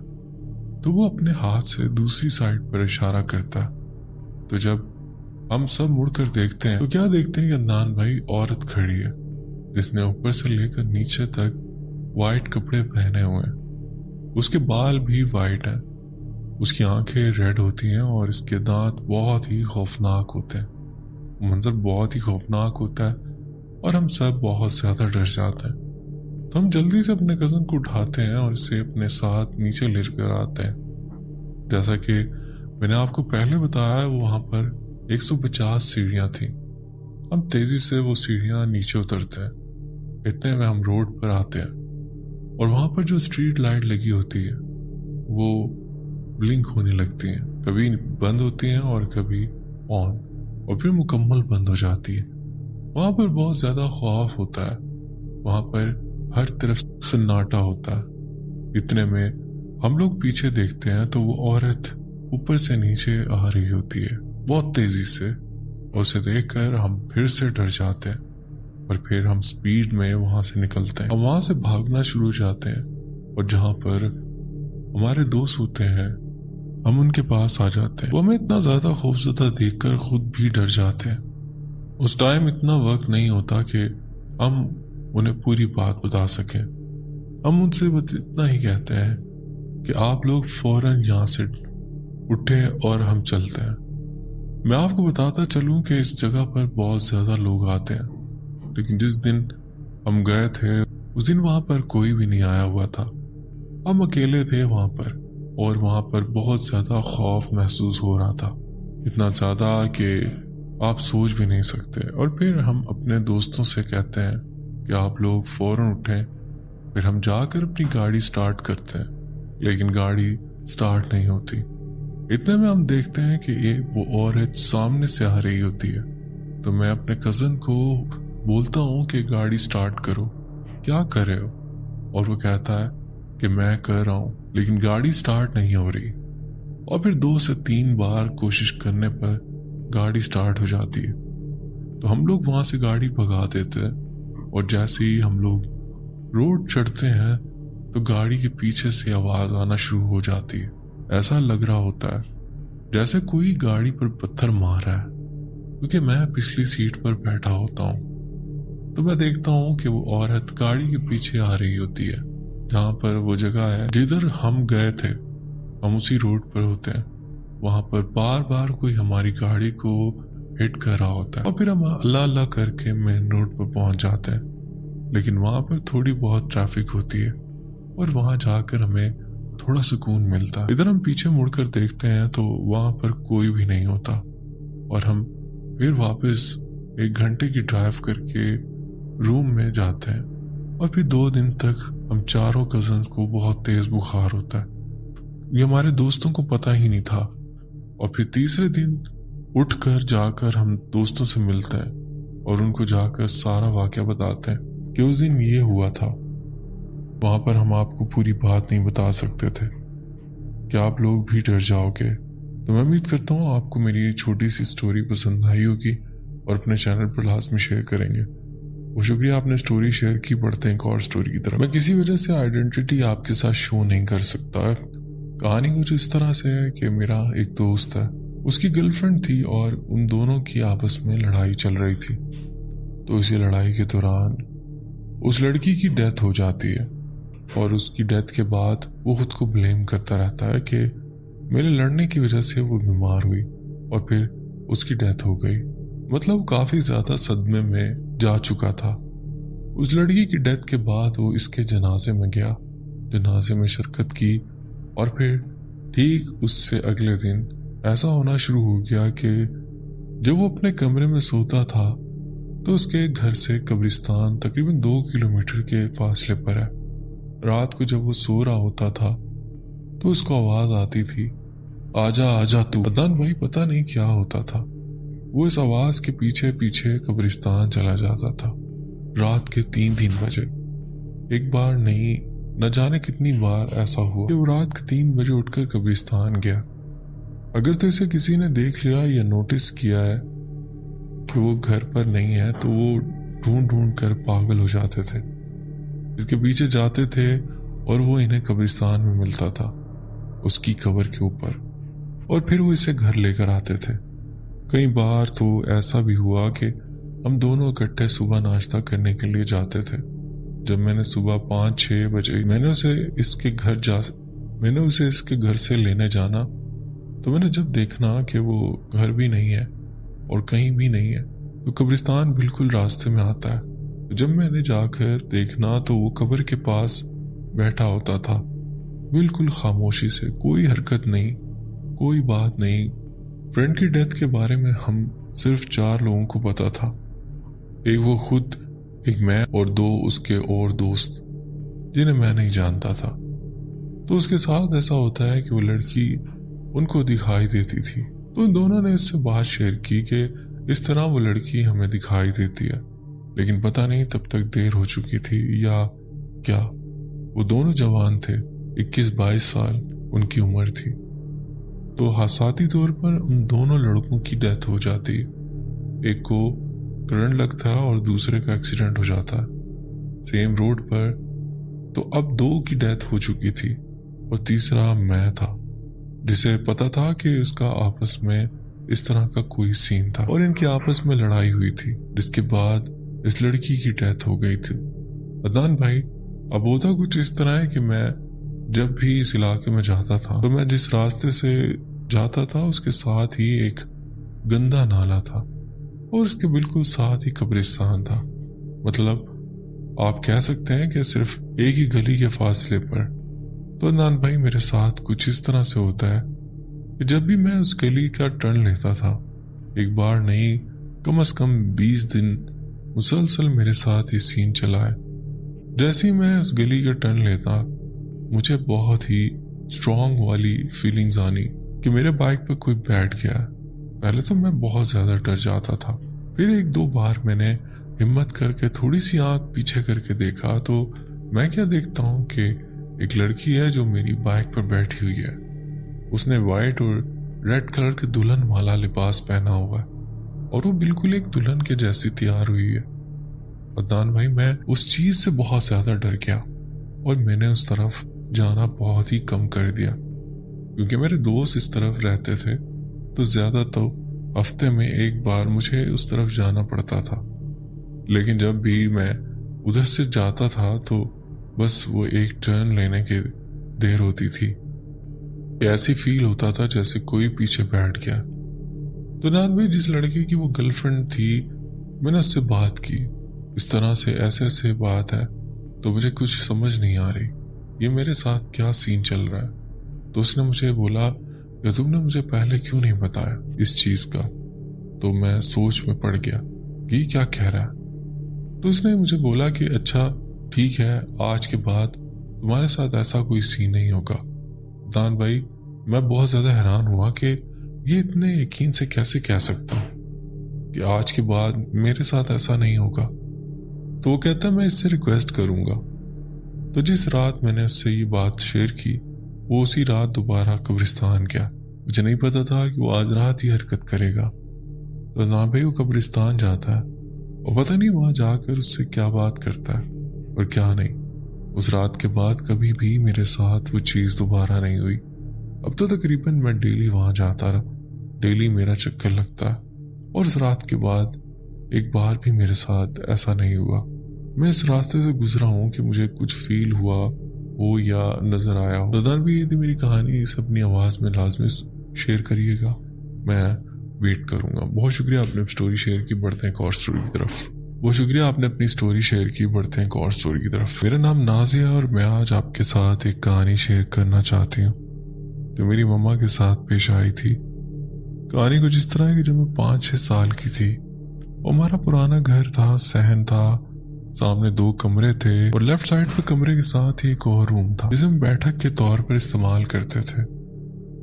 [SPEAKER 1] तो वो अपने हाथ से दूसरी साइड पर इशारा करता है। तो जब हम सब मुड़कर देखते हैं तो क्या देखते हैं कि अदनान भाई औरत खड़ी है जिसने ऊपर से लेकर नीचे तक वाइट कपड़े पहने हुए हैं। उसके बाल भी वाइट हैं, उसकी आंखें रेड होती हैं और इसके दांत बहुत ही खौफनाक होते हैं। मंजर बहुत ही खौफनाक होता है और हम सब बहुत ज्यादा डर जाते हैं। तो हम जल्दी से अपने कज़न को उठाते हैं और इसे अपने साथ नीचे लेकर आते हैं। जैसा कि मैंने आपको पहले बताया, वहां पर 150 सीढ़ियां थी। हम तेजी से वो सीढ़ियां नीचे उतरते हैं। इतने में हम रोड पर आते हैं और वहां पर जो स्ट्रीट लाइट लगी होती है वो ब्लिंक होने लगती है। कभी बंद होती हैं और कभी ऑन और फिर मुकम्मल बंद हो जाती है। वहां पर बहुत ज्यादा खौफ होता है। वहां पर हर तरफ सन्नाटा होता है। इतने में हम लोग पीछे देखते हैं तो वो औरत ऊपर से नीचे आ रही होती है बहुत तेजी से। उसे देखकर हम फिर से डर जाते हैं और फिर हम स्पीड में वहां से निकलते हैं। हम वहां से भागना शुरू हो जाते हैं और जहां पर हमारे दोस्त होते हैं हम उनके पास आ जाते हैं। वो हमें इतना ज्यादा खौफजदा देखकर खुद भी डर जाते हैं। उस टाइम इतना वक्त नहीं होता कि हम उन्हें पूरी बात बता सकें। हम उनसे बस इतना ही कहते हैं कि आप लोग फौरन यहाँ से उठे और हम चलते हैं। मैं आपको बताता चलूं कि इस जगह पर बहुत ज्यादा लोग आते हैं, लेकिन जिस दिन हम गए थे उस दिन वहां पर कोई भी नहीं आया हुआ था। हम अकेले थे वहां पर और वहां पर बहुत ज्यादा खौफ महसूस हो रहा था, इतना ज्यादा कि आप सोच भी नहीं सकते। और फिर हम अपने दोस्तों से कहते हैं कि आप लोग फौरन उठें। फिर हम जाकर अपनी गाड़ी स्टार्ट करते हैं, लेकिन गाड़ी स्टार्ट नहीं होती। इतने में हम देखते हैं कि ये वो औरत सामने से आ रही होती है। तो मैं अपने कज़न को बोलता हूँ कि गाड़ी स्टार्ट करो, क्या कर रहे हो? और वो कहता है कि मैं कर रहा हूँ, लेकिन गाड़ी स्टार्ट नहीं हो रही। और फिर 2 से 3 बार कोशिश करने पर गाड़ी स्टार्ट हो जाती है। तो हम लोग वहां से गाड़ी भगा देते हैं और जैसे ही हम लोग रोड चढ़ते हैं तो गाड़ी के पीछे से आवाज आना शुरू हो जाती है। ऐसा लग रहा होता है जैसे कोई गाड़ी पर पत्थर मार रहा है, क्योंकि मैं पिछली सीट पर बैठा होता हूँ। तो मैं देखता हूँ कि वो औरत गाड़ी के पीछे आ रही होती है, जहाँ पर वो जगह है जिधर हम गए थे। हम उसी रोड पर होते हैं। वहां पर बार बार कोई हमारी गाड़ी को हिट कर रहा होता है और फिर हम अल्लाह अल्लाह करके मेन रोड पर पहुंच जाते हैं। लेकिन वहां पर थोड़ी बहुत ट्रैफिक होती है और वहां जाकर हमें थोड़ा सुकून मिलता है। इधर हम पीछे मुड़कर देखते हैं तो वहां पर कोई भी नहीं होता और हम फिर वापस 1 घंटे की ड्राइव करके रूम में जाते हैं। और फिर 2 दिन तक हम चारों कजन्स को बहुत तेज बुखार होता है। ये हमारे दोस्तों को पता ही नहीं था। और फिर तीसरे दिन उठकर जाकर हम दोस्तों से मिलते हैं और उनको जाकर सारा वाकया बताते हैं कि उस दिन ये हुआ था। वहां पर हम आपको पूरी बात नहीं बता सकते थे कि आप लोग भी डर जाओगे। तो मैं उम्मीद करता हूँ आपको मेरी ये छोटी सी स्टोरी पसंद आई होगी और अपने चैनल पर लास्ट में शेयर करेंगे। वो शुक्रिया, आपने स्टोरी शेयर की। बढ़ते हैं एक और स्टोरी की तरफ। मैं किसी वजह से आइडेंटिटी आपके साथ शो नहीं कर सकता। कहानी कुछ इस तरह से है कि मेरा एक दोस्त है, उसकी गर्लफ्रेंड थी और उन दोनों की आपस में लड़ाई चल रही थी। तो इसी लड़ाई के दौरान उस लड़की की डेथ हो जाती है और उसकी डेथ के बाद वो खुद को ब्लेम करता रहता है कि मेरे लड़ने की वजह से वो बीमार हुई और फिर उसकी डेथ हो गई। मतलब काफी ज्यादा सदमे में जा चुका था। उस लड़की की डेथ के बाद वो इसके जनाजे में गया, जनाजे में शिरकत की और फिर ठीक उससे अगले दिन ऐसा होना शुरू हो गया कि जब वो अपने कमरे में सोता था तो उसके घर से कब्रिस्तान तकरीबन 2 किलोमीटर के फासले पर है। रात को जब वो सो रहा होता था तो उसको आवाज आती थी, आजा आजा तू। अदनान भाई पता नहीं क्या होता था, वो इस आवाज के पीछे पीछे कब्रिस्तान चला जाता था। रात के 3 बजे एक बार नहीं, न जाने कितनी बार ऐसा हुआ कि वो रात के 3 बजे उठकर कब्रिस्तान गया। अगर तो इसे किसी ने देख लिया या नोटिस किया है कि वो घर पर नहीं है तो वो ढूंढ ढूंढ कर पागल हो जाते थे, इसके पीछे जाते थे और वो इन्हें कब्रिस्तान में मिलता था उसकी कब्र के ऊपर, और फिर वो इसे घर लेकर आते थे। कई बार तो ऐसा भी हुआ कि हम दोनों इकट्ठे सुबह नाश्ता करने के लिए जाते थे। जब मैंने सुबह 5-6 बजे मैंने उसे इसके घर से लेने जाना तो मैंने जब देखना कि वो घर भी नहीं है और कहीं भी नहीं है तो कब्रिस्तान बिल्कुल रास्ते में आता है। जब मैंने जाकर देखना तो वो कब्र के पास बैठा होता था, बिल्कुल खामोशी से, कोई हरकत नहीं, कोई बात नहीं। फ्रेंड की डेथ के बारे में हम सिर्फ 4 लोगों को पता था, एक वो खुद, एक मैं और 2 उसके और दोस्त जिन्हें मैं नहीं जानता था। तो उसके साथ ऐसा होता है कि वो लड़की उनको दिखाई देती थी, तो उन दोनों ने इससे बात शेयर की कि इस तरह वो लड़की हमें दिखाई देती है, लेकिन पता नहीं तब तक देर हो चुकी थी या क्या। वो दोनों जवान थे, 21-22 साल उनकी उम्र थी। तो हादसाती तौर पर उन दोनों लड़कों की डेथ हो जाती है, एक को करंट लगता है और दूसरे का एक्सीडेंट हो जाता है सेम रोड पर। तो अब 2 की डेथ हो चुकी थी और तीसरा मैं था, जिसे पता था कि उसका आपस में इस तरह का कोई सीन था और इनकी आपस में लड़ाई हुई थी, जिसके बाद इस लड़की की डेथ हो गई थी। अदनान भाई, अब होता कुछ इस तरह है कि मैं जब भी इस इलाके में जाता था तो मैं जिस रास्ते से जाता था उसके साथ ही एक गंदा नाला था और उसके बिल्कुल साथ ही कब्रिस्तान था। मतलब आप कह सकते हैं कि सिर्फ एक ही गली के फासले पर। तो अदनान भाई, मेरे साथ कुछ इस तरह से होता है कि जब भी मैं उस गली का टर्न लेता था, एक बार नहीं कम से कम 20 दिन मुसलसल मेरे साथ ही सीन चला है। जैसे ही मैं उस गली का टर्न लेता, मुझे बहुत ही स्ट्रॉन्ग वाली फीलिंग्स आनी कि मेरे बाइक पर कोई बैठ गया है। पहले तो मैं बहुत ज्यादा डर जाता था, फिर 1-2 बार मैंने हिम्मत करके थोड़ी सी आंख पीछे करके देखा तो मैं क्या देखता हूँ कि एक लड़की है जो मेरी बाइक पर बैठी हुई है। उसने वाइट और रेड कलर के दुल्हन वाला लिबास पहना हुआ है और वो बिल्कुल एक दुल्हन के जैसी तैयार हुई है। अदनान भाई, मैं उस चीज से बहुत ज्यादा डर गया और मैंने उस तरफ जाना बहुत ही कम कर दिया, क्योंकि मेरे दोस्त इस तरफ रहते थे तो ज्यादा तो हफ्ते में 1 बार मुझे उस तरफ जाना पड़ता था। लेकिन जब भी मैं उधर से जाता था तो बस वो एक टर्न लेने की देर होती थी, ऐसी फील होता था जैसे कोई पीछे बैठ गया। तो नाथ भाई, जिस लड़की की वो गर्लफ्रेंड थी, मैंने उससे बात की, इस तरह से ऐसे बात है तो मुझे कुछ समझ नहीं आ रही, ये मेरे साथ क्या सीन चल रहा है। तो उसने मुझे बोला कि तुमने मुझे पहले क्यों नहीं बताया इस चीज का। तो मैं सोच में पड़ गया कि क्या कह रहा है। तो उसने मुझे बोला कि अच्छा ठीक है, आज के बाद तुम्हारे साथ ऐसा कोई सीन नहीं होगा। दान भाई, मैं बहुत ज्यादा हैरान हुआ कि ये इतने यकीन से कैसे कह सकता हूँ कि आज के बाद मेरे साथ ऐसा नहीं होगा। तो वो कहता मैं इससे रिक्वेस्ट करूंगा। तो जिस रात मैंने उससे ये बात शेयर की, वो उसी रात दोबारा कब्रिस्तान गया। मुझे नहीं पता था कि वो आज रात ही हरकत करेगा। तो ना भाई, वो कब्रिस्तान जाता है और पता नहीं वहां जाकर उससे क्या बात करता है और क्या नहीं। उस रात के बाद कभी भी मेरे साथ वो चीज दोबारा नहीं हुई। अब तो तकरीबन मैं डेली वहां जाता रहा, डेली मेरा चक्कर लगता है, और उस रात के बाद एक बार भी मेरे साथ ऐसा नहीं हुआ। मैं इस रास्ते से गुजरा हूँ कि मुझे कुछ फील हुआ हो या नजर आया हो। दादा भी ये थी मेरी कहानी, इसे अपनी आवाज में लाजमी शेयर करिएगा, मैं वेट करूंगा। बहुत शुक्रिया आपने स्टोरी शेयर की, बढ़ते हैं एक और स्टोरी की तरफ। बहुत शुक्रिया आपने अपनी स्टोरी शेयर की, बढ़ते हैं एक और स्टोरी की तरफ। मेरा नाम नाजिया और मैं आज आपके साथ एक कहानी शेयर करना चाहती हूँ जो मेरी मम्मा के साथ पेश आई थी कहानी कुछ इस तरह है कि जब मैं 5-6 साल की थी, वो हमारा पुराना घर था, सहन था, सामने 2 कमरे थे और लेफ्ट साइड पे कमरे के साथ ही एक और रूम था जिसे हम बैठक के तौर पर इस्तेमाल करते थे।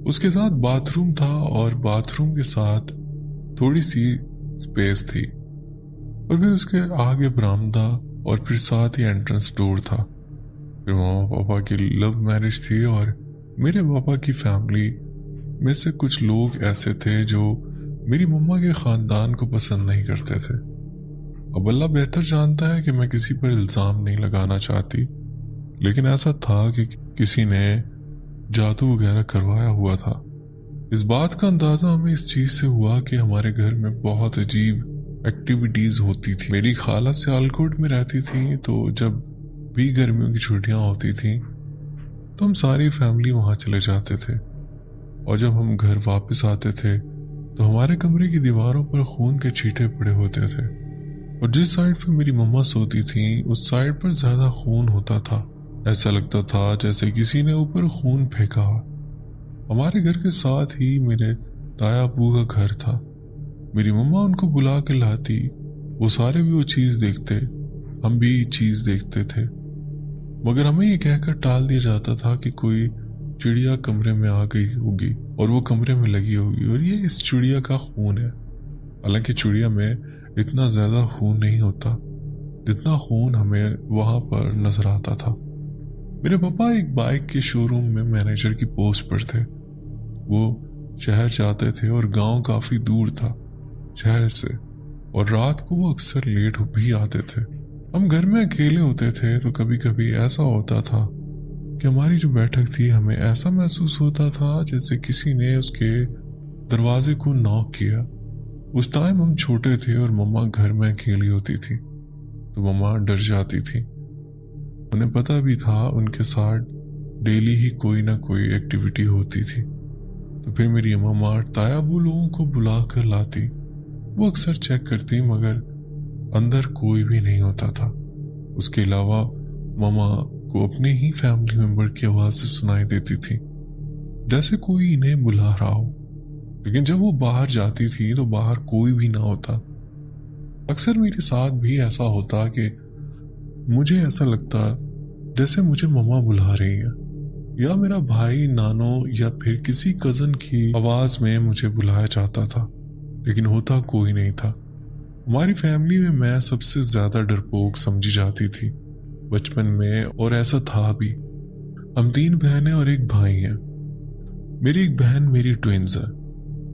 [SPEAKER 1] उसके साथ बाथरूम था और बाथरूम के साथ थोड़ी सी स्पेस थी और फिर उसके आगे बरामदा और फिर साथ ही एंट्रेंस डोर था। फिर मामा पापा की लव मैरिज थी और मेरे पापा की फैमिली में से कुछ लोग ऐसे थे जो मेरी मम्मा के ख़ानदान को पसंद नहीं करते थे। अब अल्लाह बेहतर जानता है कि मैं किसी पर इल्ज़ाम नहीं लगाना चाहती, लेकिन ऐसा था कि किसी ने जादू वगैरह करवाया हुआ था। इस बात का अंदाज़ा हमें इस चीज़ से हुआ कि हमारे घर में बहुत अजीब एक्टिविटीज़ होती थी। मेरी खाला सियालकोट में रहती थी, तो जब भी गर्मियों की छुट्टियां होती थी तो हम सारी फैमिली वहाँ चले जाते थे और जब हम घर वापस आते थे तो हमारे कमरे की दीवारों पर खून के छींटे पड़े होते थे और जिस साइड पर मेरी मम्मा सोती थी उस साइड पर ज्यादा खून होता था। ऐसा लगता था जैसे किसी ने ऊपर खून फेंका। हमारे घर के साथ ही मेरे ताया अबू का घर था। मेरी मम्मा उनको बुला के लाती, वो सारे भी वो चीज़ देखते, हम भी चीज़ देखते थे, मगर हमें ये कहकर टाल दिया जाता था कि कोई चिड़िया कमरे में आ गई होगी और वो कमरे में लगी होगी और ये इस चिड़िया का खून है। हालांकि चिड़िया में इतना ज़्यादा खून नहीं होता जितना खून हमें वहाँ पर नजर आता था। मेरे पापा एक बाइक के शोरूम में मैनेजर की पोस्ट पर थे। वो शहर जाते थे और गांव काफ़ी दूर था शहर से और रात को वो अक्सर लेट भी आते थे। हम घर में अकेले होते थे तो कभी कभी ऐसा होता था कि हमारी जो बैठक थी हमें ऐसा महसूस होता था जैसे किसी ने उसके दरवाजे को नॉक किया। उस टाइम हम छोटे थे और मम्मा घर में अकेली होती थी तो मम्मा डर जाती थी। उन्हें पता भी था उनके साथ डेली ही कोई ना कोई एक्टिविटी होती थी। तो फिर मेरी मम्मा तायाबू लोगों को बुला कर लाती। वो अक्सर चेक करती मगर अंदर कोई भी नहीं होता था। उसके अलावा मम्मा को अपने ही फैमिली मेंबर की आवाज़ से सुनाई देती थी जैसे कोई इन्हें बुला रहा हो, लेकिन जब वो बाहर जाती थी तो बाहर कोई भी ना होता। अक्सर मेरे साथ भी ऐसा होता कि मुझे ऐसा लगता जैसे मुझे मम्मा बुला रही है या मेरा भाई नानो या फिर किसी कज़न की आवाज़ में मुझे बुलाया जाता था, लेकिन होता कोई नहीं था। हमारी फैमिली में मैं सबसे ज़्यादा डरपोक समझी जाती थी बचपन में और ऐसा था भी। हम 3 बहनें और एक भाई हैं। मेरी एक बहन मेरी ट्विंस है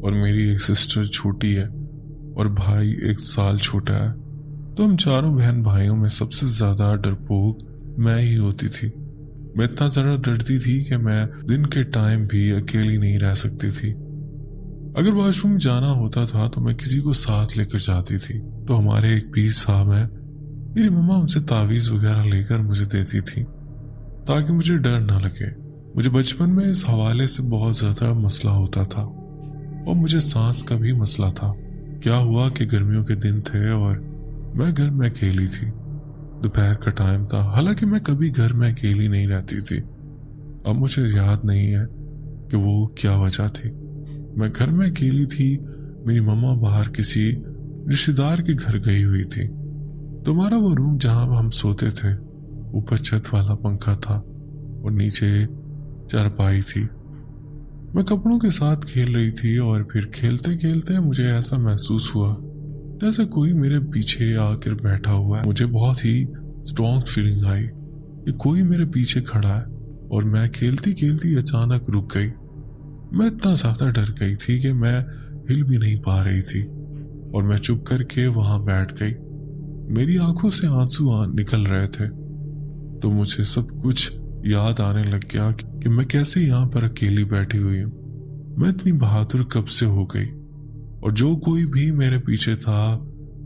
[SPEAKER 1] और मेरी एक सिस्टर छोटी है और भाई 1 साल छोटा है। तो हम चारों बहन भाइयों में सबसे ज़्यादा डरपोक मैं ही होती थी। मैं इतना ज़्यादा डरती थी कि मैं दिन के टाइम भी अकेली नहीं रह सकती थी। अगर वॉशरूम जाना होता था तो मैं किसी को साथ लेकर जाती थी। तो हमारे एक पीर साहब हैं, मेरी मम्मा उनसे तावीज़ वगैरह लेकर मुझे देती थी ताकि मुझे डर ना लगे। मुझे बचपन में इस हवाले से बहुत ज़्यादा मसला होता था और मुझे सांस का भी मसला था। क्या हुआ कि गर्मियों के दिन थे और मैं घर में अकेली थी। दोपहर का टाइम था, हालांकि मैं कभी घर में अकेली नहीं रहती थी। अब मुझे याद नहीं है कि वो क्या वजह थी। मैं घर में अकेली थी, मेरी मम्मा बाहर किसी रिश्तेदार के घर गई हुई थी। तो हमारा वो रूम जहाँ हम सोते थे, ऊपर छत वाला पंखा था और नीचे चारपाई थी। मैं कपड़ों के साथ खेल रही थी और फिर खेलते खेलते मुझे ऐसा महसूस हुआ जैसे कोई मेरे पीछे आकर बैठा हुआ है। मुझे बहुत ही स्ट्रॉन्ग फीलिंग आई कि कोई मेरे पीछे खड़ा है और मैं खेलती खेलती अचानक रुक गई। मैं इतना ज़्यादा डर गई थी कि मैं हिल भी नहीं पा रही थी और मैं चुप करके वहाँ बैठ गई। मेरी आंखों से आंसू निकल रहे थे तो मुझे सब कुछ याद आने लग गया कि मैं कैसे यहाँ पर अकेली बैठी हुई हूँ। मैं इतनी बहादुर कब से हो गई और जो कोई भी मेरे पीछे था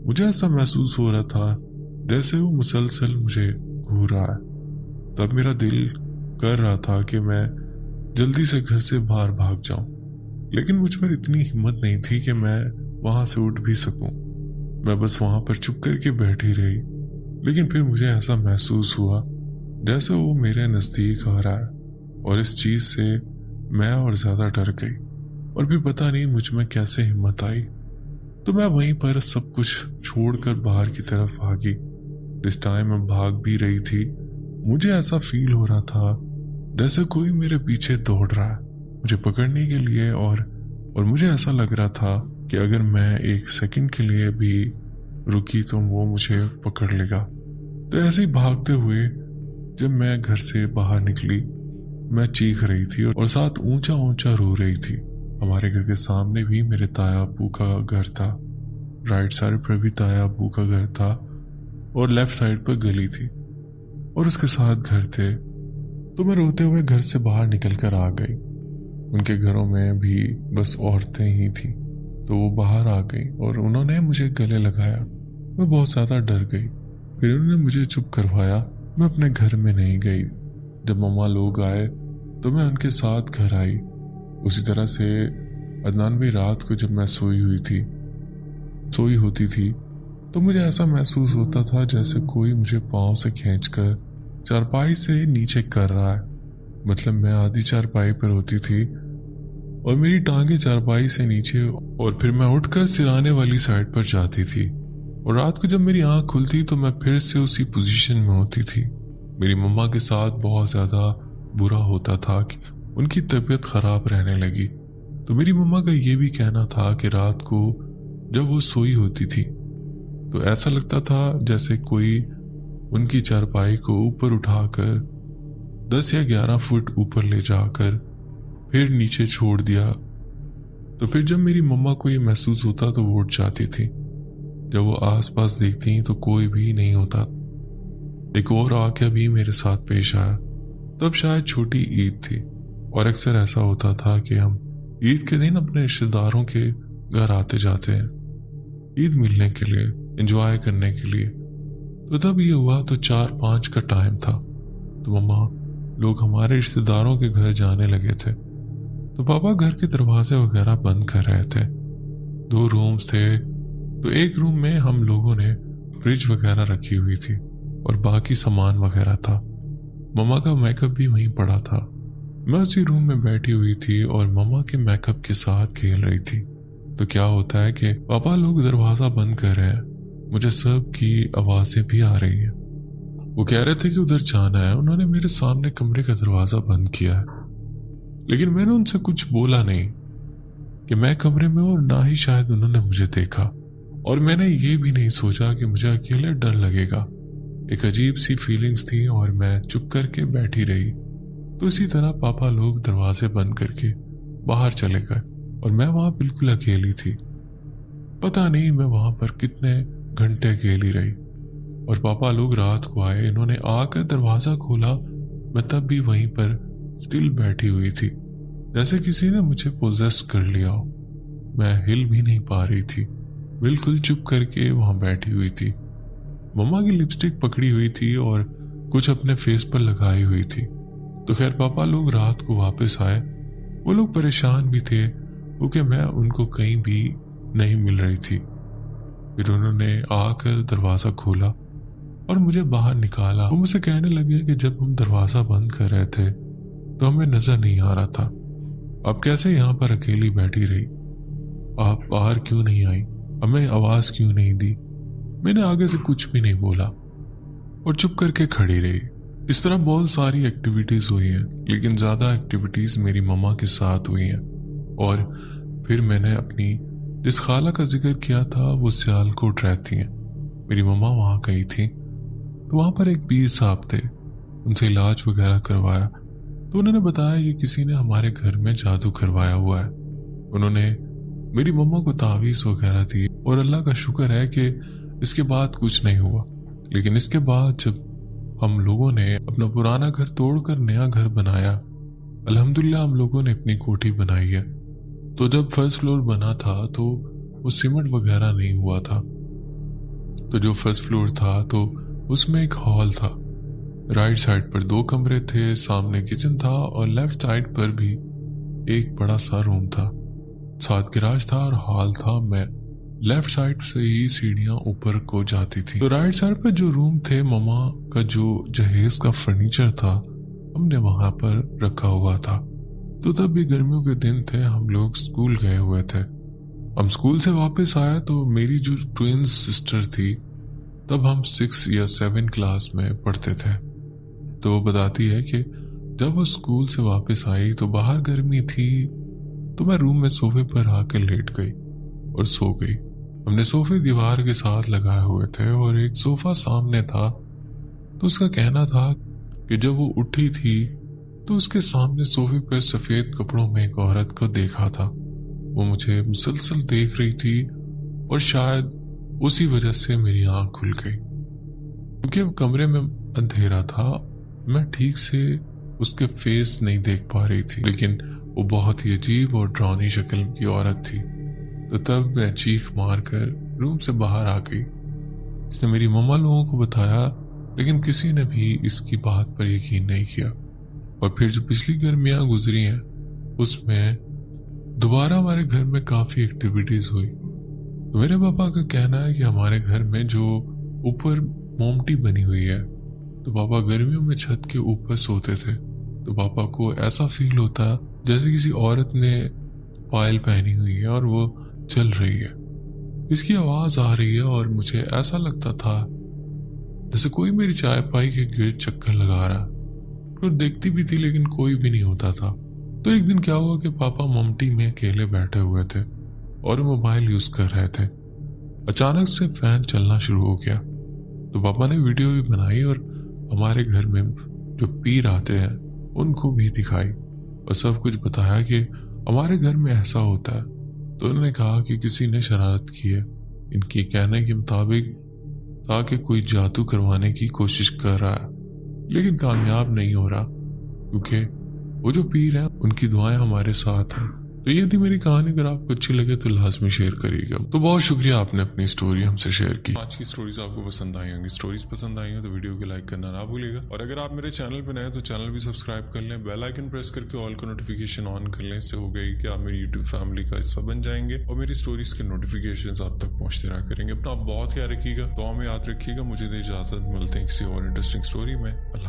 [SPEAKER 1] मुझे ऐसा महसूस हो रहा था जैसे वो मुसलसल मुझे घूर रहा है। तब मेरा दिल कर रहा था कि मैं जल्दी से घर से बाहर भाग जाऊं, लेकिन मुझ पर इतनी हिम्मत नहीं थी कि मैं वहां से उठ भी सकूं। मैं बस वहां पर चुप करके बैठी रही, लेकिन फिर मुझे ऐसा महसूस हुआ जैसे वो मेरे नज़दीक आ रहा है और इस चीज़ से मैं और ज़्यादा डर गई। और भी पता नहीं मुझ में कैसे हिम्मत आई, तो मैं वहीं पर सब कुछ छोड़कर बाहर की तरफ भागी। इस टाइम मैं भाग भी रही थी, मुझे ऐसा फील हो रहा था जैसे कोई मेरे पीछे दौड़ रहा है मुझे पकड़ने के लिए, और मुझे ऐसा लग रहा था कि अगर मैं एक सेकंड के लिए भी रुकी तो वो मुझे पकड़ लेगा। तो ऐसे ही भागते हुए जब मैं घर से बाहर निकली, मैं चीख रही थी और साथ ऊंचा ऊंचा रो रही थी। हमारे घर के सामने भी मेरे ताया अब्बू का घर था, राइट साइड पर भी ताया अब्बू का घर था और लेफ्ट साइड पर गली थी और उसके साथ घर थे। तो मैं रोते हुए घर से बाहर निकल कर आ गई। उनके घरों में भी बस औरतें ही थी, तो वो बाहर आ गई और उन्होंने मुझे गले लगाया। मैं बहुत ज़्यादा डर गई, फिर उन्होंने मुझे चुप करवाया। मैं अपने घर में नहीं गई। जब मम्मा लोग आए तो मैं उनके साथ घर आई। उसी तरह से अदनान भी रात को जब मैं सोई होती थी तो मुझे ऐसा महसूस होता था जैसे कोई मुझे पाँव से खींचकर चारपाई से नीचे कर रहा है। मतलब मैं आधी चारपाई पर होती थी और मेरी टांगे चारपाई से नीचे, और फिर मैं उठकर सिराने वाली साइड पर जाती थी। और रात को जब मेरी आंख खुलती तो मैं फिर से उसी पोजीशन में होती थी। मेरी मम्मा के साथ बहुत ज़्यादा बुरा होता था कि उनकी तबीयत ख़राब रहने लगी। तो मेरी मम्मा का ये भी कहना था कि रात को जब वो सोई होती थी तो ऐसा लगता था जैसे कोई उनकी चारपाई को ऊपर उठाकर 10 या 11 फुट ऊपर ले जाकर फिर नीचे छोड़ दिया। तो फिर जब मेरी मम्मा को ये महसूस होता तो वो उठ जाती थी। जब वो आसपास देखती तो कोई भी नहीं होता। एक और वाक़या भी मेरे साथ पेश आया। तब शायद छोटी ईद थी और अक्सर ऐसा होता था कि हम ईद के दिन अपने रिश्तेदारों के घर आते जाते हैं ईद मिलने के लिए, एंजॉय करने के लिए। तो तब ये हुआ तो 4-5 का टाइम था। तो मम्मा लोग हमारे रिश्तेदारों के घर जाने लगे थे। तो पापा घर के दरवाजे वगैरह बंद कर रहे थे। 2 रूम्स थे, तो एक रूम में हम लोगों ने फ्रिज वगैरह रखी हुई थी और बाकी सामान वगैरह था। मम्मा का मेकअप भी वहीं पड़ा था। मैं उसी रूम में बैठी हुई थी और मम्मा के मेकअप के साथ खेल रही थी। तो क्या होता है कि पापा लोग दरवाज़ा बंद कर रहे हैं, मुझे सब की आवाज़ें भी आ रही हैं। वो कह रहे थे कि उधर जाना है। उन्होंने मेरे सामने कमरे का दरवाज़ा बंद किया है, लेकिन मैंने उनसे कुछ बोला नहीं कि मैं कमरे में, और ना ही शायद उन्होंने मुझे देखा। और मैंने ये भी नहीं सोचा कि मुझे अकेले डर लगेगा। एक अजीब सी फीलिंग्स थी और मैं चुप करके बैठी रही। तो इसी तरह पापा लोग दरवाजे बंद करके बाहर चले गए और मैं वहां बिल्कुल अकेली थी। पता नहीं मैं वहां पर कितने घंटे अकेली रही। और पापा लोग रात को आए, इन्होंने आकर दरवाजा खोला। मैं तब भी वहीं पर स्टिल बैठी हुई थी, जैसे किसी ने मुझे पोजेस कर लिया हो। मैं हिल भी नहीं पा रही थी, बिल्कुल चुप करके वहां बैठी हुई थी। मम्मा की लिपस्टिक पकड़ी हुई थी और कुछ अपने फेस पर लगाई हुई थी। तो खैर पापा लोग रात को वापस आए। वो लोग परेशान भी थे क्योंकि मैं उनको कहीं भी नहीं मिल रही थी। फिर उन्होंने आकर दरवाज़ा खोला और मुझे बाहर निकाला। वो मुझसे कहने लगे कि जब हम दरवाज़ा बंद कर रहे थे तो हमें नज़र नहीं आ रहा था, आप कैसे यहाँ पर अकेली बैठी रही, आप बाहर क्यों नहीं आई, हमें आवाज़ क्यों नहीं दी। मैंने आगे से कुछ भी नहीं बोला और चुप करके खड़ी रही। इस तरह बहुत सारी एक्टिविटीज़ हुई हैं, लेकिन ज़्यादा एक्टिविटीज़ मेरी मम्मा के साथ हुई हैं। और फिर मैंने अपनी जिस खाला का जिक्र किया था वो सियालकोट रहती हैं, मेरी मम्मा वहाँ गई थी। तो वहाँ पर एक पीर साहब थे, उनसे इलाज वगैरह करवाया। तो उन्होंने बताया कि किसी ने हमारे घर में जादू करवाया हुआ है। उन्होंने मेरी मम्मा को तावीज़ वगैरह दी और अल्लाह का शुक्र है कि इसके बाद कुछ नहीं हुआ। लेकिन इसके बाद जब हम लोगों ने अपना पुराना घर तोड़कर नया घर बनाया, अल्हम्दुलिल्लाह हम लोगों ने अपनी कोठी बनाई है। तो जब फर्स्ट फ्लोर बना था तो वो सीमेंट वगैरह नहीं हुआ था। तो जो फर्स्ट फ्लोर था तो उसमें एक हॉल था। राइट साइड पर 2 कमरे थे, सामने किचन था और लेफ्ट साइड पर भी एक बड़ा सा रूम था, साथ गैराज था और हॉल था। मैं लेफ्ट साइड से ही सीढ़ियां ऊपर को जाती थी। तो राइट साइड पर जो रूम थे, मम्मा का जो जहेज का फर्नीचर था हमने वहां पर रखा हुआ था। تو تب بھی گرمیوں کے دن تھے, ہم لوگ اسکول گئے ہوئے تھے. ہم اسکول سے واپس آئے تو میری جو ٹوئن سسٹر تھی, تب ہم 6 یا 7 کلاس میں پڑھتے تھے. تو وہ بتاتی ہے کہ جب وہ اسکول سے واپس آئی تو باہر گرمی تھی, تو میں روم میں صوفے پر آ کے لیٹ گئی اور سو گئی. ہم نے صوفے دیوار کے ساتھ لگائے ہوئے تھے اور ایک صوفہ سامنے تھا. تو اس کا کہنا تھا کہ جب وہ اٹھی تھی تو اس کے سامنے صوفے پر سفید کپڑوں میں ایک عورت کو دیکھا تھا. وہ مجھے مسلسل دیکھ رہی تھی اور شاید اسی وجہ سے میری آنکھ کھل گئی. کیونکہ اب کمرے میں اندھیرا تھا, میں ٹھیک سے اس کے فیس نہیں دیکھ پا رہی تھی, لیکن وہ بہت ہی عجیب اور ڈراؤنی شکل کی عورت تھی. تو تب میں چیخ مار کر روم سے باہر آ گئی. اس نے میری مما لوگوں کو بتایا, لیکن کسی نے بھی اس کی بات پر یقین نہیں کیا. اور پھر جو پچھلی گرمیاں گزری ہیں اس میں دوبارہ ہمارے گھر میں کافی ایکٹیویٹیز ہوئی. تو میرے پاپا کا کہنا ہے کہ ہمارے گھر میں جو اوپر مومٹی بنی ہوئی ہے, تو پاپا گرمیوں میں چھت کے اوپر سوتے تھے. تو پاپا کو ایسا فیل ہوتا جیسے کسی عورت نے پائل پہنی ہوئی ہے اور وہ چل رہی ہے. اس کی آواز آ رہی ہے اور مجھے ایسا لگتا تھا جیسے کوئی میری چائے پائی کے گرد چکر لگا رہا. اور دیکھتی بھی تھی لیکن کوئی بھی نہیں ہوتا تھا. تو ایک دن کیا ہوا کہ پاپا ممٹی میں اکیلے بیٹھے ہوئے تھے اور موبائل یوز کر رہے تھے. اچانک سے فین چلنا شروع ہو گیا. تو پاپا نے ویڈیو بھی بنائی اور ہمارے گھر میں جو پیر آتے ہیں ان کو بھی دکھائی اور سب کچھ بتایا کہ ہمارے گھر میں ایسا ہوتا ہے. تو انہوں نے کہا کہ کسی نے شرارت کی ہے, ان کی کہنے کے مطابق تاکہ کوئی جادو کروانے کی کوشش کر رہا ہے, لیکن کامیاب نہیں ہو رہا کیونکہ وہ جو پیر ہیں ان کی دعائیں ہمارے ساتھ ہیں. تو یہ تھی میری کہانی. اگر آپ کو اچھی لگے تو لازمی شیئر کریے گا. تو بہت شکریہ آپ نے اپنی سٹوری ہم سے شیئر کی. آج کی سٹوریز آپ کو پسند آئی ہوں گی. سٹوریز پسند آئی ہوں تو ویڈیو کو لائک کرنا نہ بھولیے گا. اور اگر آپ میرے چینل پہ نئے تو چینل بھی سبسکرائب کر لیں, بیل آئیکن پریس کر کے آل کا نوٹیفیکیشن آن کر لیں. اس سے ہوگا کہ آپ میری یوٹیوب فیملی کا حصہ بن جائیں گے اور میری سٹوریز کے نوٹیفیکیشنز آپ تک پہنچتے رہا کریں گے. اپنا آپ بہت خیال رکھیے گا, دعا میں یاد رکھیے گا. مجھے دے اجازت, ملتے ہیں کسی اور انٹرسٹنگ سٹوری میں. اللہ